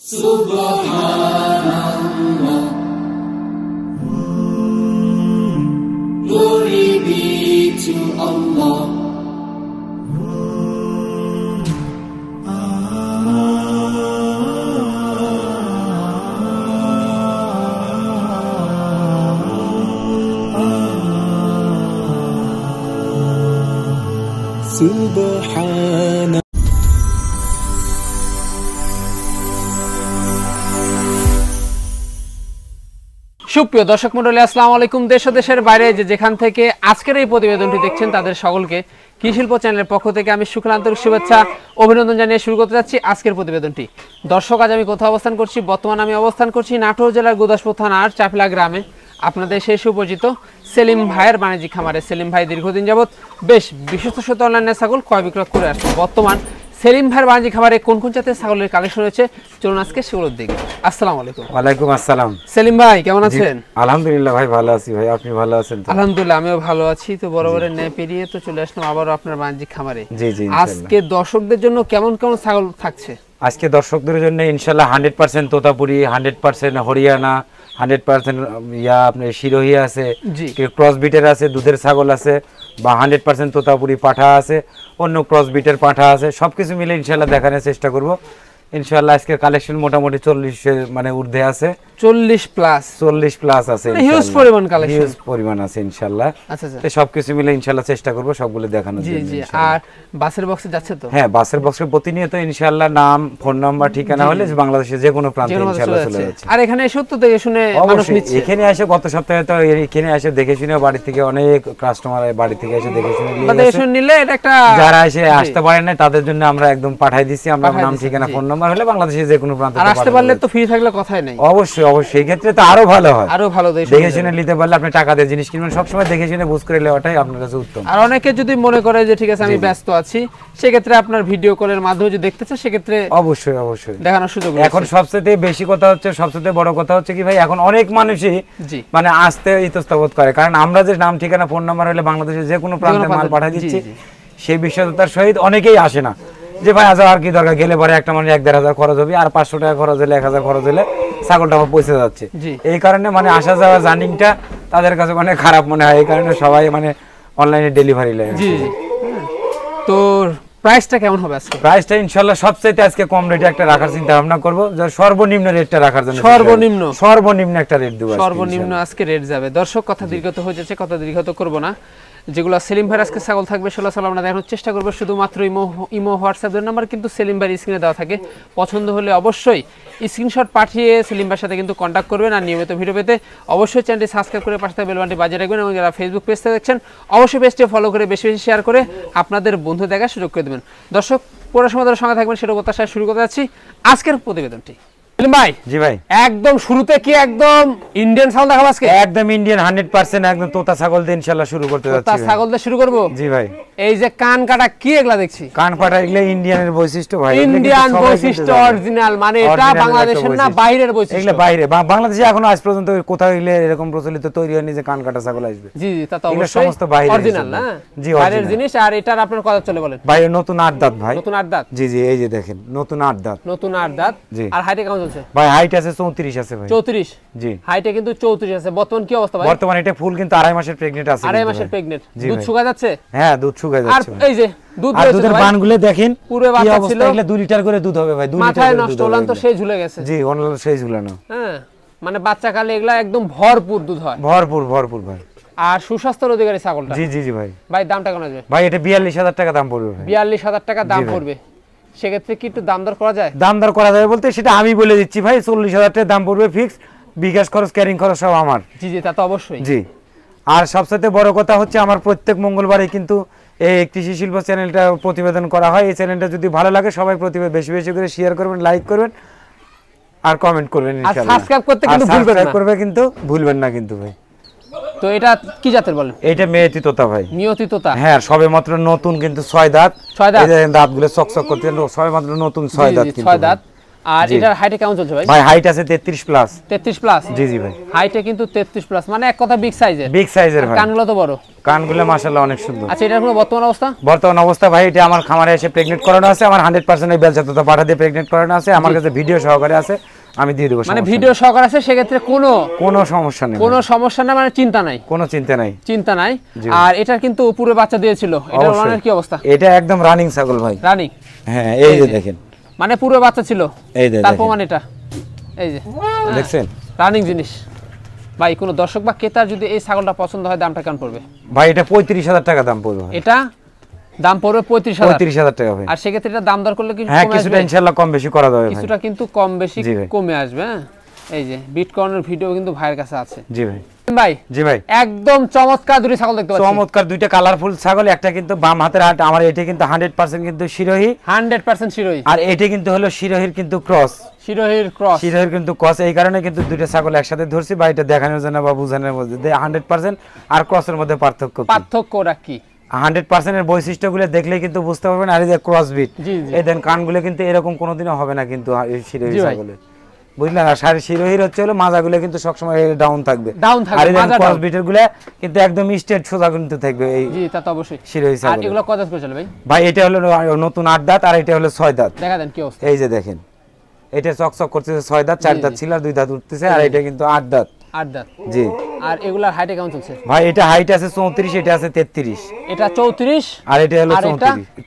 Subhanallah, glory be to Allah. Subhanallah. সুপ্রিয় দর্শক মণ্ডলী, আসসালামু আলাইকুম। দেশ ও দেশের বাইরে যেখান থেকে আজকের এই প্রতিবেদনটি দেখছেন তাদের সকলকে কৃষিশিল্প চ্যানেলের পক্ষ থেকে আমি শুকলা আন্তরিক শুভেচ্ছা অভিনন্দন জানিয়ে শুরু করতে যাচ্ছি আজকের প্রতিবেদনটি। দর্শক, আজ আমি কোথাও অবস্থান করছি? বর্তমানে আমি অবস্থান করছি নাটোর জেলার গুদাসপুর থানার চাপিলা গ্রামে। আপনাদের সেই সুপরিচিত সেলিম ভাইয়ের বাণিজ্যিক খামারে। সেলিম ভাই দীর্ঘদিন যাবৎ বেশ বিশ্বস্ত অনলাইনে ছাগল ক্রয় বিক্রয় করে আসছে। বর্তমান সেলিম ভাইয়ের বাণিজ্যিক খামারে কোন কোন জাতের ছাগলের কালেকশন রয়েছে, চলুন আজকে সেগুলোর দিকে। আসসালামু আলাইকুম। ওয়ালাইকুম আসসালাম। সেলিম ভাই কেমন আছেন? আলহামদুলিল্লাহ ভাই, ভালো আছি ভাই, আপনি ভালো আছেন? আলহামদুলিল্লাহ আমিও ভালো আছি। তো বরাবরের ন্যায় পেরিয়ে তো চলে আসলাম আবারও আপনার বাণিজ্যিক খামারে। জি জি। আজকে দর্শকদের জন্য কেমন কেমন ছাগল থাকছে? আজকে দর্শকদের জন্য ইনশাআল্লাহ 100% তোতাপুরি, 100% হরিয়ানা, 100% আপনার শিরোহী আছে, ক্রস বিটের আছে, দুধের ছাগল আছে, বা 100% তোতাপুরি পাঠা আছে, অন্য ক্রস বিটের পাঠা আছে। সবকিছু মিলে ইনশাআল্লাহ দেখানোর চেষ্টা করব। ইনশাআল্লাহ আজকে কালেকশন মোটামুটি 40 মানে ঊর্ধ্বে আছে, 40 প্লাস আছে, হিউজ পরিমাণ কালেকশন, হিউজ পরিমাণ আছে ইনশাআল্লাহ। আচ্ছা আচ্ছা, তো সবকিছু মিলে ইনশাআল্লাহ চেষ্টা করব সবগুলো দেখানোর জন্য। জি জি। আর বাসের বক্সে যাচ্ছে তো? হ্যাঁ, বাসের বক্সে প্রতিনিয়ত ইনশাআল্লাহ নাম, ফোন নাম্বার, ঠিকানা হলে বাংলাদেশে যে কোনো প্রান্তে ইনশাআল্লাহ চলে যাচ্ছে। আর এখানে এসে তো দেখে শুনে মানুষ নিচ্ছে। এখানে এসে গত সপ্তাহে তো এখানে এসে দেখে শুনে বাড়ি থেকে অনেক কাস্টমার বাড়ি থেকে এসে দেখে শুনে নিলে এটা একটা, যারা এসে আসতে পারেন না তাদের জন্য আমরা একদম পাঠিয়ে দিচ্ছি। আমরা নাম, ঠিকানা, ফোন নাম্বার হলে বাংলাদেশে যে কোনো প্রান্তে আসতে পারলে তো ফ্রি থাকলে কথাই নাই। অবশ্যই অবশ্যই, এই ক্ষেত্রে তো আরো ভালো হয়, আরো ভালো দেখে শুনে নিতে পারলে। আপনি টাকা দিয়ে জিনিস কিনবেন, সবসময় দেখে শুনে বুঝ করে নেওয়াটাই আপনার কাছে উত্তম। আর অনেকে যদি মনে করে যে ঠিক আছে আমি ব্যস্ত আছি, সেক্ষেত্রে আপনার ভিডিও কলের মাধ্যমে যদি দেখতে চান সেক্ষেত্রে অবশ্যই অবশ্যই দেখানোর সুযোগ। এখন সবচেয়ে বেশি কথা হচ্ছে, সবচেয়ে বড় কথা হচ্ছে কি ভাই, এখন অনেক মানুষই মানে আসতে ইতস্তত করে, কারণ আমরা যে নাম, ঠিকানা, ফোন নাম্বার হলে বাংলাদেশে যে কোনো প্রান্তে মাল পাঠিয়ে দিচ্ছি, সেই বিশ্বস্ততার সহিত অনেকেই আসে না যে ভাই আজ আর কি দরকার, গেলে পরে একটা মানে 1-1.5 খরচ হবে, আর 500 টাকা খরচ হলে 1000 খরচ হলে ছাগলটা আমার পৌঁছে যাচ্ছে। এই কারণে মানে আসা যাওয়া জার্নিংটা তাদের কাছে মানে খারাপ মনে হয়, এই কারণে সবাই মানে অনলাইনে ডেলিভারি লাগে। জি জি। তো প্রাইসটা কেমন হবে আজকে? প্রাইসটা ইনশাআল্লাহ সবচেয়ে আজকে কম রেটে একটা রাখার চিন্তা ভাবনা করব, যে সর্বনিম্ন রেটটা রাখার জন্য সর্বনিম্ন একটা রেট দেব। সর্বনিম্ন আজকে রেট যাবে। দর্শক, কথা দীর্ঘত হয়ে যাচ্ছে, কথা দীর্ঘত করব না। যেগুলো সেলিম ভাইয়ের আজকে ছাগল থাকবে সেগুলো আমরা দেখানোর চেষ্টা করবো। শুধুমাত্র ইমো হোয়াটসঅ্যাপ নাম্বার কিন্তু সেলিম ভাইয়ের স্ক্রিনে দেওয়া থাকে। পছন্দ হলে অবশ্যই স্ক্রিনশট পাঠিয়ে সেলিম ভাইয়ের সাথে কিন্তু কন্ট্যাক্ট করবেন। আর নিয়মিত ভিডিও পেতে অবশ্যই চ্যানেলটি সাবস্ক্রাইব করে পাশে বেল বাটনটি বাজিয়ে রাখবেন, এবং যারা ফেসবুক পেজটা দেখছেন অবশ্যই পেজটি ফলো করে বেশি বেশি শেয়ার করে আপনাদের বন্ধু দেখার সুযোগ করে দেবেন। দর্শক, পুরো সময় ধরে সঙ্গে থাকবেন, সেটা প্রত্যাশায় শুরু করতে যাচ্ছি আজকের প্রতিবেদনটি। ভাই জি ভাই, একদম শুরুতে কি একদম ইন্ডিয়ান ছাগল দেখাবো আজকে? একদম ইন্ডিয়ান 100% একদম তোতা ছাগল দিয়ে ইনশাআল্লাহ শুরু করতে যাচ্ছি। তোতা ছাগল দিয়ে শুরু করব? জি ভাই। এই যে কান কাটা কি এগুলা দেখছি? কান কাটা এগুলা ইন্ডিয়ানের বৈশিষ্ট্য ভাই, ইন্ডিয়ান বৈশিষ্ট্য অরিজিনাল, মানে এটা বাংলাদেশের না বাইরের বৈশিষ্ট্য? এগুলা বাইরে, বাংলাদেশে এখনো আজ পর্যন্ত কোথাও এগুলা এরকম প্রচলিত তৈরি হয়নি যে কান কাটা ছাগল আসবে। জি জি, তা তো অবশ্যই সমস্ত বাইরে অরিজিনাল না? জি, বাইরের জিনিস। আর এটার আপনার কত চলে বলেন? বাইরে নতুন 8 দাঁত ভাই। নতুন 8 দাঁত? জি জি, এই যে দেখেন নতুন 8 দাঁত। নতুন 8 দাঁত। আর হাইটে কেমন চলছে? ভাই হাইট আছে 34 আছে ভাই। 34? জি, হাইটে কিন্তু 34 আছে। বর্তমান কি অবস্থা ভাই? বর্তমান এটা ফুল কিন্তু 2.5 মাসের প্রেগন্যান্ট আছে। 2.5 মাসের প্রেগন্যান্ট। দুধ শুকায় যাচ্ছে? হ্যাঁ, দুধ শুকায় যাচ্ছে। আর এই যে দুধ আর দুধের বানগুলো দেখেন পুরো বাচ্চা ছিল, এগুলা 2 লিটার করে দুধ হবে ভাই। 2 লিটার মাথায় নষ্ট হলাম তো সেই ঝুলে গেছে। জি, অনলাইন সেই ঝুলানো। হ্যাঁ, মানে বাচ্চা কালে এগুলা একদম ভরপুর দুধ হয়। ভরপুর ভরপুর ভাই। আর সুস্বাস্থ্যের অধিকারী ছাগলটা। জি জি জি ভাই। ভাই দামটা কেমন আসবে? ভাই এটা 42,000 টাকা দাম পড়বে ভাই। 42,000 টাকা দাম পড়বে। সেক্ষেত্রে কি একটু দাম দর করা যায়? দাম দর করা যায় বলতে সেটা আমি বলে দিচ্ছি ভাই, 40,000 টাকা দাম পড়বে ফিক্স, বিকাশ খরচ, ক্যারিং খরচ সব আমার। জি জি, তা তো অবশ্যই। জি। আর সবচেয়ে বড় কথা হচ্ছে আমার প্রত্যেক মঙ্গলবারে কিন্তু এই কৃষি শিল্প চ্যানেলটা প্রতিবেদন করা হয়। এই চ্যানেলটা যদি ভালো লাগে সবাই প্রতিবেদন বেশি বেশি করে শেয়ার করবেন, লাইক করবেন আর কমেন্ট করবেন ইনশাআল্লাহ। আর সাবস্ক্রাইব করতে কিন্তু ভুলবেন না। করবে কিন্তু ভুলবেন না কিন্তু ভাই। তো এটা কি জাতের বলেন? এটা মেয়তি তোতা ভাই। মেয়তি তোতা? হ্যাঁ, সবেমাত্র নতুন কিন্তু 6 দাঁত। এই যে দাঁতগুলো চকচক করতে, সবেমাত্র নতুন 6 দাঁত কিন্তু। 6 দাঁত। আর এটার হাইটে কেমন চলছে ভাই? ভাই হাইট আছে 33 প্লাস। 33 প্লাস? জি জি ভাই, হাইটে কিন্তু 33 প্লাস, মানে এক কথা বিগ সাইজের। বিগ সাইজের ভাই। কানগুলো তো বড়। কানগুলো মাশাআল্লাহ অনেক সুন্দর। আচ্ছা, এটার কোনো বর্তমান অবস্থা? বর্তমান অবস্থা ভাই, এটা আমার খামারে এসে প্রেগন্যান্ট করানো আছে, আমার 100% এই বেলচাতে পাঠা দিয়ে প্রেগন্যান্ট করানো আছে, আমার কাছে ভিডিও সহকারে আছে, আমি দিয়ে দেব। মানে ভিডিও সহকারে আছে, সেক্ষেত্রে কোনো সমস্যা নেই, কোনো সমস্যা না, মানে চিন্তা নাই, কোনো চিন্তা নাই, চিন্তা নাই। আর এটার কিন্তু উপরে বাচ্চা দিয়েছিল, এটার ওলানের কি অবস্থা? এটা একদম রানিং ছাগল ভাই। রানিং? হ্যাঁ, এই যে দেখেন, মানে পুরো বাচ্চা ছিল, এই যে তার প্রমাণ এটা, এই যে দেখছেন, রানিং জিনিস। ভাই কোনো দর্শক বা ক্রেতার যদি এই ছাগলটা পছন্দ হয়, দামটা কেমন পড়বে ভাই? এটা 35,000 টাকা দাম পড়বে। এটা দাম পড়বে 35,000 টাকা ভাই। আর সেক্ষেত্রে এটা দাম দর করলে কি হ্যাঁ, কিছুটা ইনশাআল্লাহ কম বেশি করা যাবে ভাই, কিছুটা কিন্তু কম বেশি কমে আসবে। হ্যাঁ, এই যে বিটকয়েনের ভিডিও কিন্তু ভাইয়ের কাছে আছে। জি ভাই। ভাই জি ভাই, একদম চমৎকার দুটি ছাগল দেখতে পাচ্ছি, চমৎকার দুইটা কালারফুল ছাগল। একটা কিন্তু বাম হাতের হাট, আমার এটা কিন্তু 100% কিন্তু শিরোহী, 100% শিরোহী। আর এটা কিন্তু হলো শিরোহীর কিন্তু ক্রস, শিরোহীর ক্রস, শিরোহীর কিন্তু ক্রস। এই কারণে কিন্তু দুইটা ছাগল একসাথে ধরছি বা এটা দেখানোর জন্য বা বোঝানোর মধ্যে 100% আর ক্রসের মধ্যে পার্থক্যটা কি? 100% এর বৈশিষ্ট্যগুলো দেখলেই কিন্তু বুঝতে পারবেন। আর এই যে ক্রস বিট, এই দেন কানগুলো কিন্তু এরকম কোনোদিনও হবে না কিন্তু শিরোহী ছাগলের, বুঝলেন? আর শিরোহীর হচ্ছে হলো মাজাগুলো কিন্তু সবসময় ডাউন থাকবে, আর এই ক্রস বিটের গুলো কিন্তু একদম স্ট্রেট সোজা কিন্তু থাকবে। এই জি, তা তো অবশ্যই শিরোহী ছাগল। আর এগুলো কত দাঁত করে চলে ভাই? ভাই এটা হলো নতুন 8 দাঁত, আর এটা হলো 6 দাঁত। দেখা দেন কি অবস্থা, এই যে দেখেন, এটা চকচক করতেছে, 6 দাঁত, 4 দাঁত ছিল আর 2 দাঁত উঠতেছে, আর এটা কিন্তু 8 দাঁত। 8 দাঁত, জি। আর এগুলার হাইট কেমন চলছে ভাই? এটা হাইট আছে 34, এটা আছে 33। এটা 34 আর এটা হলো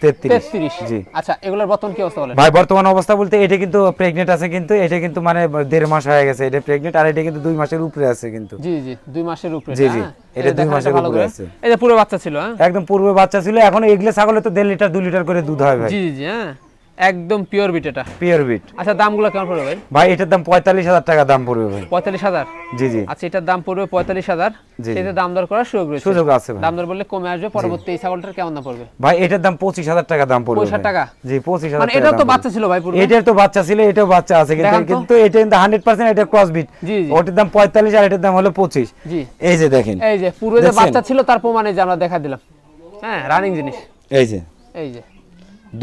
33। জি। আচ্ছা, এগুলার বর্তমান কি অবস্থা বলেন? ভাই বর্তমান অবস্থা বলতে এটা কিন্তু প্রেগন্যান্ট আছে, কিন্তু এটা কিন্তু মানে 1.5 মাস হয়ে গেছে এটা প্রেগন্যান্ট, আর এটা কিন্তু 2 মাসের উপরে আছে কিন্তু। জি জি, 2 মাসের উপরে। জি জি, এটা 2 মাসের উপরে আছে। এই যে পুরো বাচ্চা ছিল, হ্যাঁ একদম পূর্বে বাচ্চা ছিল। এখন এগুলা ছাগলে তো 1.5 লিটার 2 লিটার করে দুধ হয় ভাই। জি জি, হ্যাঁ একদম পিওর বিট, এটা পিওর বিট। আচ্ছা, দামগুলো কেমন পড়বে ভাই? ভাই এটার দাম 45,000 টাকা দাম পড়বে ভাই। 45,000? জি জি। আচ্ছা, এটার দাম পড়বে 45,000। এতে দাম দর করার সুযোগ আছে ভাই। দাম দর বললে কমে আসবে। পরবর্তী এই ছাগলটার কেমন দাম পড়বে? ভাই এটার দাম 25,000 টাকা দাম পড়বে। 25,000 টাকা? জি, 25,000 টাকা। মানে এটা তো বাচ্চা ছিল ভাই পুরো? এটার তো বাচ্চা ছিল, এটাও বাচ্চা আছে, কিন্তু এটা কিন্তু 100% এটা ক্রস বিট। জি জি। ওটার দাম 45 আর এটার দাম হলো 25। জি। এই যে দেখেন, এই যে পুরো যে বাচ্চা ছিল তার প্রমাণে যে আমরা দেখা দিলাম। হ্যাঁ, রানিং জিনিস। এই যে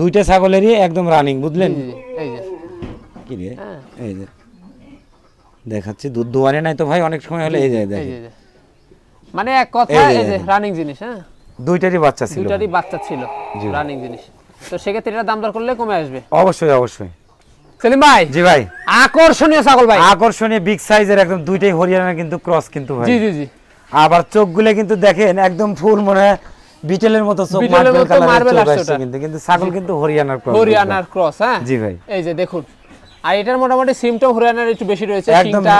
দুইটা ছাগলেরই একদম রানিং, বুঝলেন? এই যে কি রে, এই যে দেখাচ্ছি, দুধ দোয়ারে নাই তো ভাই, অনেক সময় হলে এই যে দেখেন, মানে এক কথা এই যে রানিং জিনিস। হ্যাঁ, দুইটারই বাচ্চা ছিল, রানিং জিনিস। তো সেক্ষেত্রে এটা দাম দর করলে কমে আসবে। অবশ্যই অবশ্যই। সেলিম ভাই। জি ভাই। আকর্ষণীয় ছাগল ভাই, আকর্ষণীয় বিগ সাইজের, একদম দুইটাই হরিয়ানা কিন্তু ক্রস কিন্তু ভাই। জি জি জি। আবার চোখগুলো কিন্তু দেখেন একদম ফুল মনে বিটেলের মতো চোখ, মার্বেল আসছে কিন্তু ছাগল কিন্তু হরিয়ানার ক্রস। হ্যাঁ জি ভাই, এই যে দেখুন। আর এটার মোটামুটি সিমটাও হরিয়ানার একটু বেশি রয়েছে, সিমটা।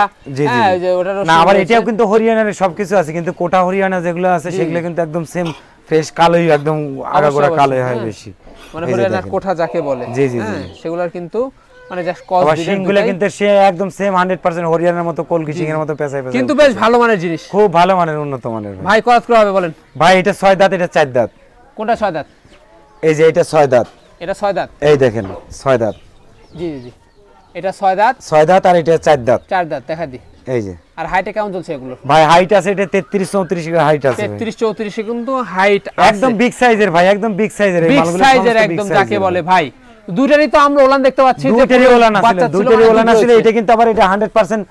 হ্যাঁ, এই যে ওটার না, আবার এটাও কিন্তু হরিয়ানার সবকিছু আছে, কিন্তু কোটা হরিয়ানা যেগুলো আছে সেগুলো কিন্তু একদম সেম ফ্রেশ কালোই, একদম আগাগোড়া কালোই হয় বেশি, মানে হরিয়ানার কোঠা যাকে বলে। জি জি জি, সেগুলোর কিন্তু মানে জাস্ট কস সিংগুলো কিন্তু সে একদম সেম 100% হরিয়ানার মতো কলকি সিং এর মতো পেছায় পেছায়, কিন্তু বেশ ভালো মানের জিনিস, খুব ভালো মানের, উন্নত মানের। ভাই কত করে হবে বলেন? ভাই এটা 6 দাঁত, এটা 4 দাঁত। কোনটা 6 দাঁত? এই যে এটা 6 দাঁত। এটা 6 দাঁত, এই দেখেন 6 দাঁত। জি জি জি, এটা 6 দাঁত, 6 দাঁত, আর এটা 4 দাঁত। 4 দাঁত দেখা দি, এই যে। আর হাইটে কেমন চলছে এগুলো? ভাই হাইট আছে এটা 33 34 এর হাইট আছে। 33 34 কিন্তু হাইট আছে, একদম বিগ সাইজের ভাই, একদম বিগ সাইজের, এই মালগুলো বিগ সাইজের একদম যাকে বলে ভাই। দুইটারই তো আমরা ওলান দেখতে পাচ্ছি, দুইটারই ওলান আছে, দুইটারই ওলান আছে। এটা কিন্তু আবার এটা 100%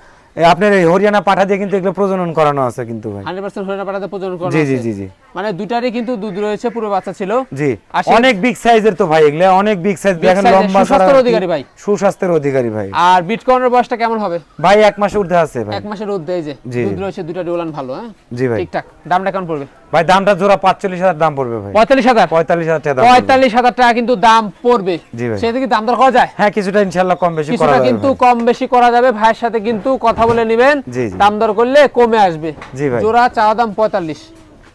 আপনার এই হরিয়ানা পাঠা দিয়ে কিন্তু এগুলো প্রজনন করানো আছে কিন্তু ভাই, 100% হরিয়ানা পাঠাতে প্রজনন করানো আছে। জি জি জি, মানে দুইটারই কিন্তু দুধ রয়েছে, পুরো বাচ্চা ছিল। জি, অনেক বিগ সাইজের তো ভাই, এগুলা অনেক বিগ সাইজ, দেখেন লম্বা, সুস্বাস্থ্যের অধিকারী ভাই, সুস্বাস্থ্যের অধিকারী ভাই। আর বিটকয়েনের বয়সটা কেমন হবে ভাই? 1 মাসের ঊর্ধ্বে আছে ভাই, 1 মাসের ঊর্ধ্বে। এই যে দুধ রয়েছে, দুইটারই ওলান ভালো। হ্যাঁ জি ভাই, ঠিকঠাক। দামটা কেমন পড়বে ভাই? দামটা জোড়া 45,000 দাম পড়বে ভাই। 45,000 টাকা দাম, 45,000 টাকা কিন্তু দাম পড়বে। সেটা কি দাম দর করা যায়? হ্যাঁ, কিছুটা ইনশাআল্লাহ কম বেশি করা যাবে, কিন্তু কম বেশি করা যাবে। ভাইয়ের সাথে কিন্তু কথা বলে নেবেন, দাম দর করলে কমে আসবে। জি ভাই, জোড়া চাওয়া দাম 45।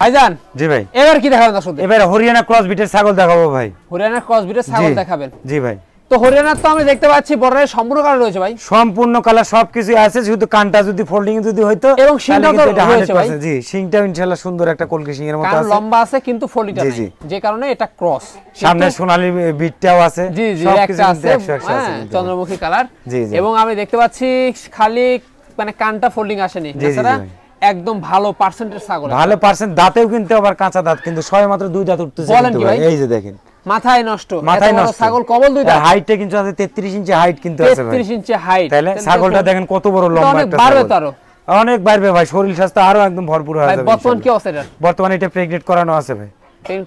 ভাইজান। জি ভাই, এবার কি দেখাবেন দর্শকদের? এবার হরিয়ানা ক্রস বিটের ছাগল দেখাবো ভাই। হরিয়ানা ক্রস বিটের ছাগল দেখাবেন? জি ভাই। তো হরিয়ানার তো আমি দেখতে পাচ্ছি বর্ডারের সম্পূর্ণ কালার রয়েছে ভাই, সম্পূর্ণ কালার সবকিছু আছে, শুধু কানটা যদি ফোল্ডিং যদি হইতো, এবং শিংটাও তো রয়েছে ভাই। জি, শিংটাও ইনশাআল্লাহ সুন্দর একটা কলকি শিং এর মতো আছে, কান লম্বা আছে কিন্তু ফোল্ডিংটা নাই, যে কারণে এটা ক্রস। সামনে সোনালী বিটটাও আছে। জি জি, একটা আছে, চন্দ্রমুখী কালার। জি জি, এবং আমি দেখতে পাচ্ছি খালি মানে কানটা ফোল্ডিং আসেনি, এছাড়া একদম ভালো পার্সেন্টেজ ছাগল, ভালো পার্সেন্ট, দাঁতেও কিন্তু আবার কাঁচা দাঁত, কিন্তু সবে মাত্র 2 দাঁত উঠতেছে। এই যে দেখেন মাথায় নষ্ট মাথায় নষ্ট ছাগল কবল দুইটা হাইটটা কিন্তু আছে 33 ইঞ্চি হাইট কিন্তু আছে ভাই 33 ইঞ্চি হাইট তাহলে ছাগলটা দেখেন কত বড় লম্বা একটা বাড়বে তো আরো অনেক বাড়বে ভাই শরীর স্বাস্থ্য আরো একদম ভরপুর হয়ে যাবে বর্তমান কি অবস্থা এটা বর্তমানে এটা প্রেগনেন্ট করানো আছে ভাই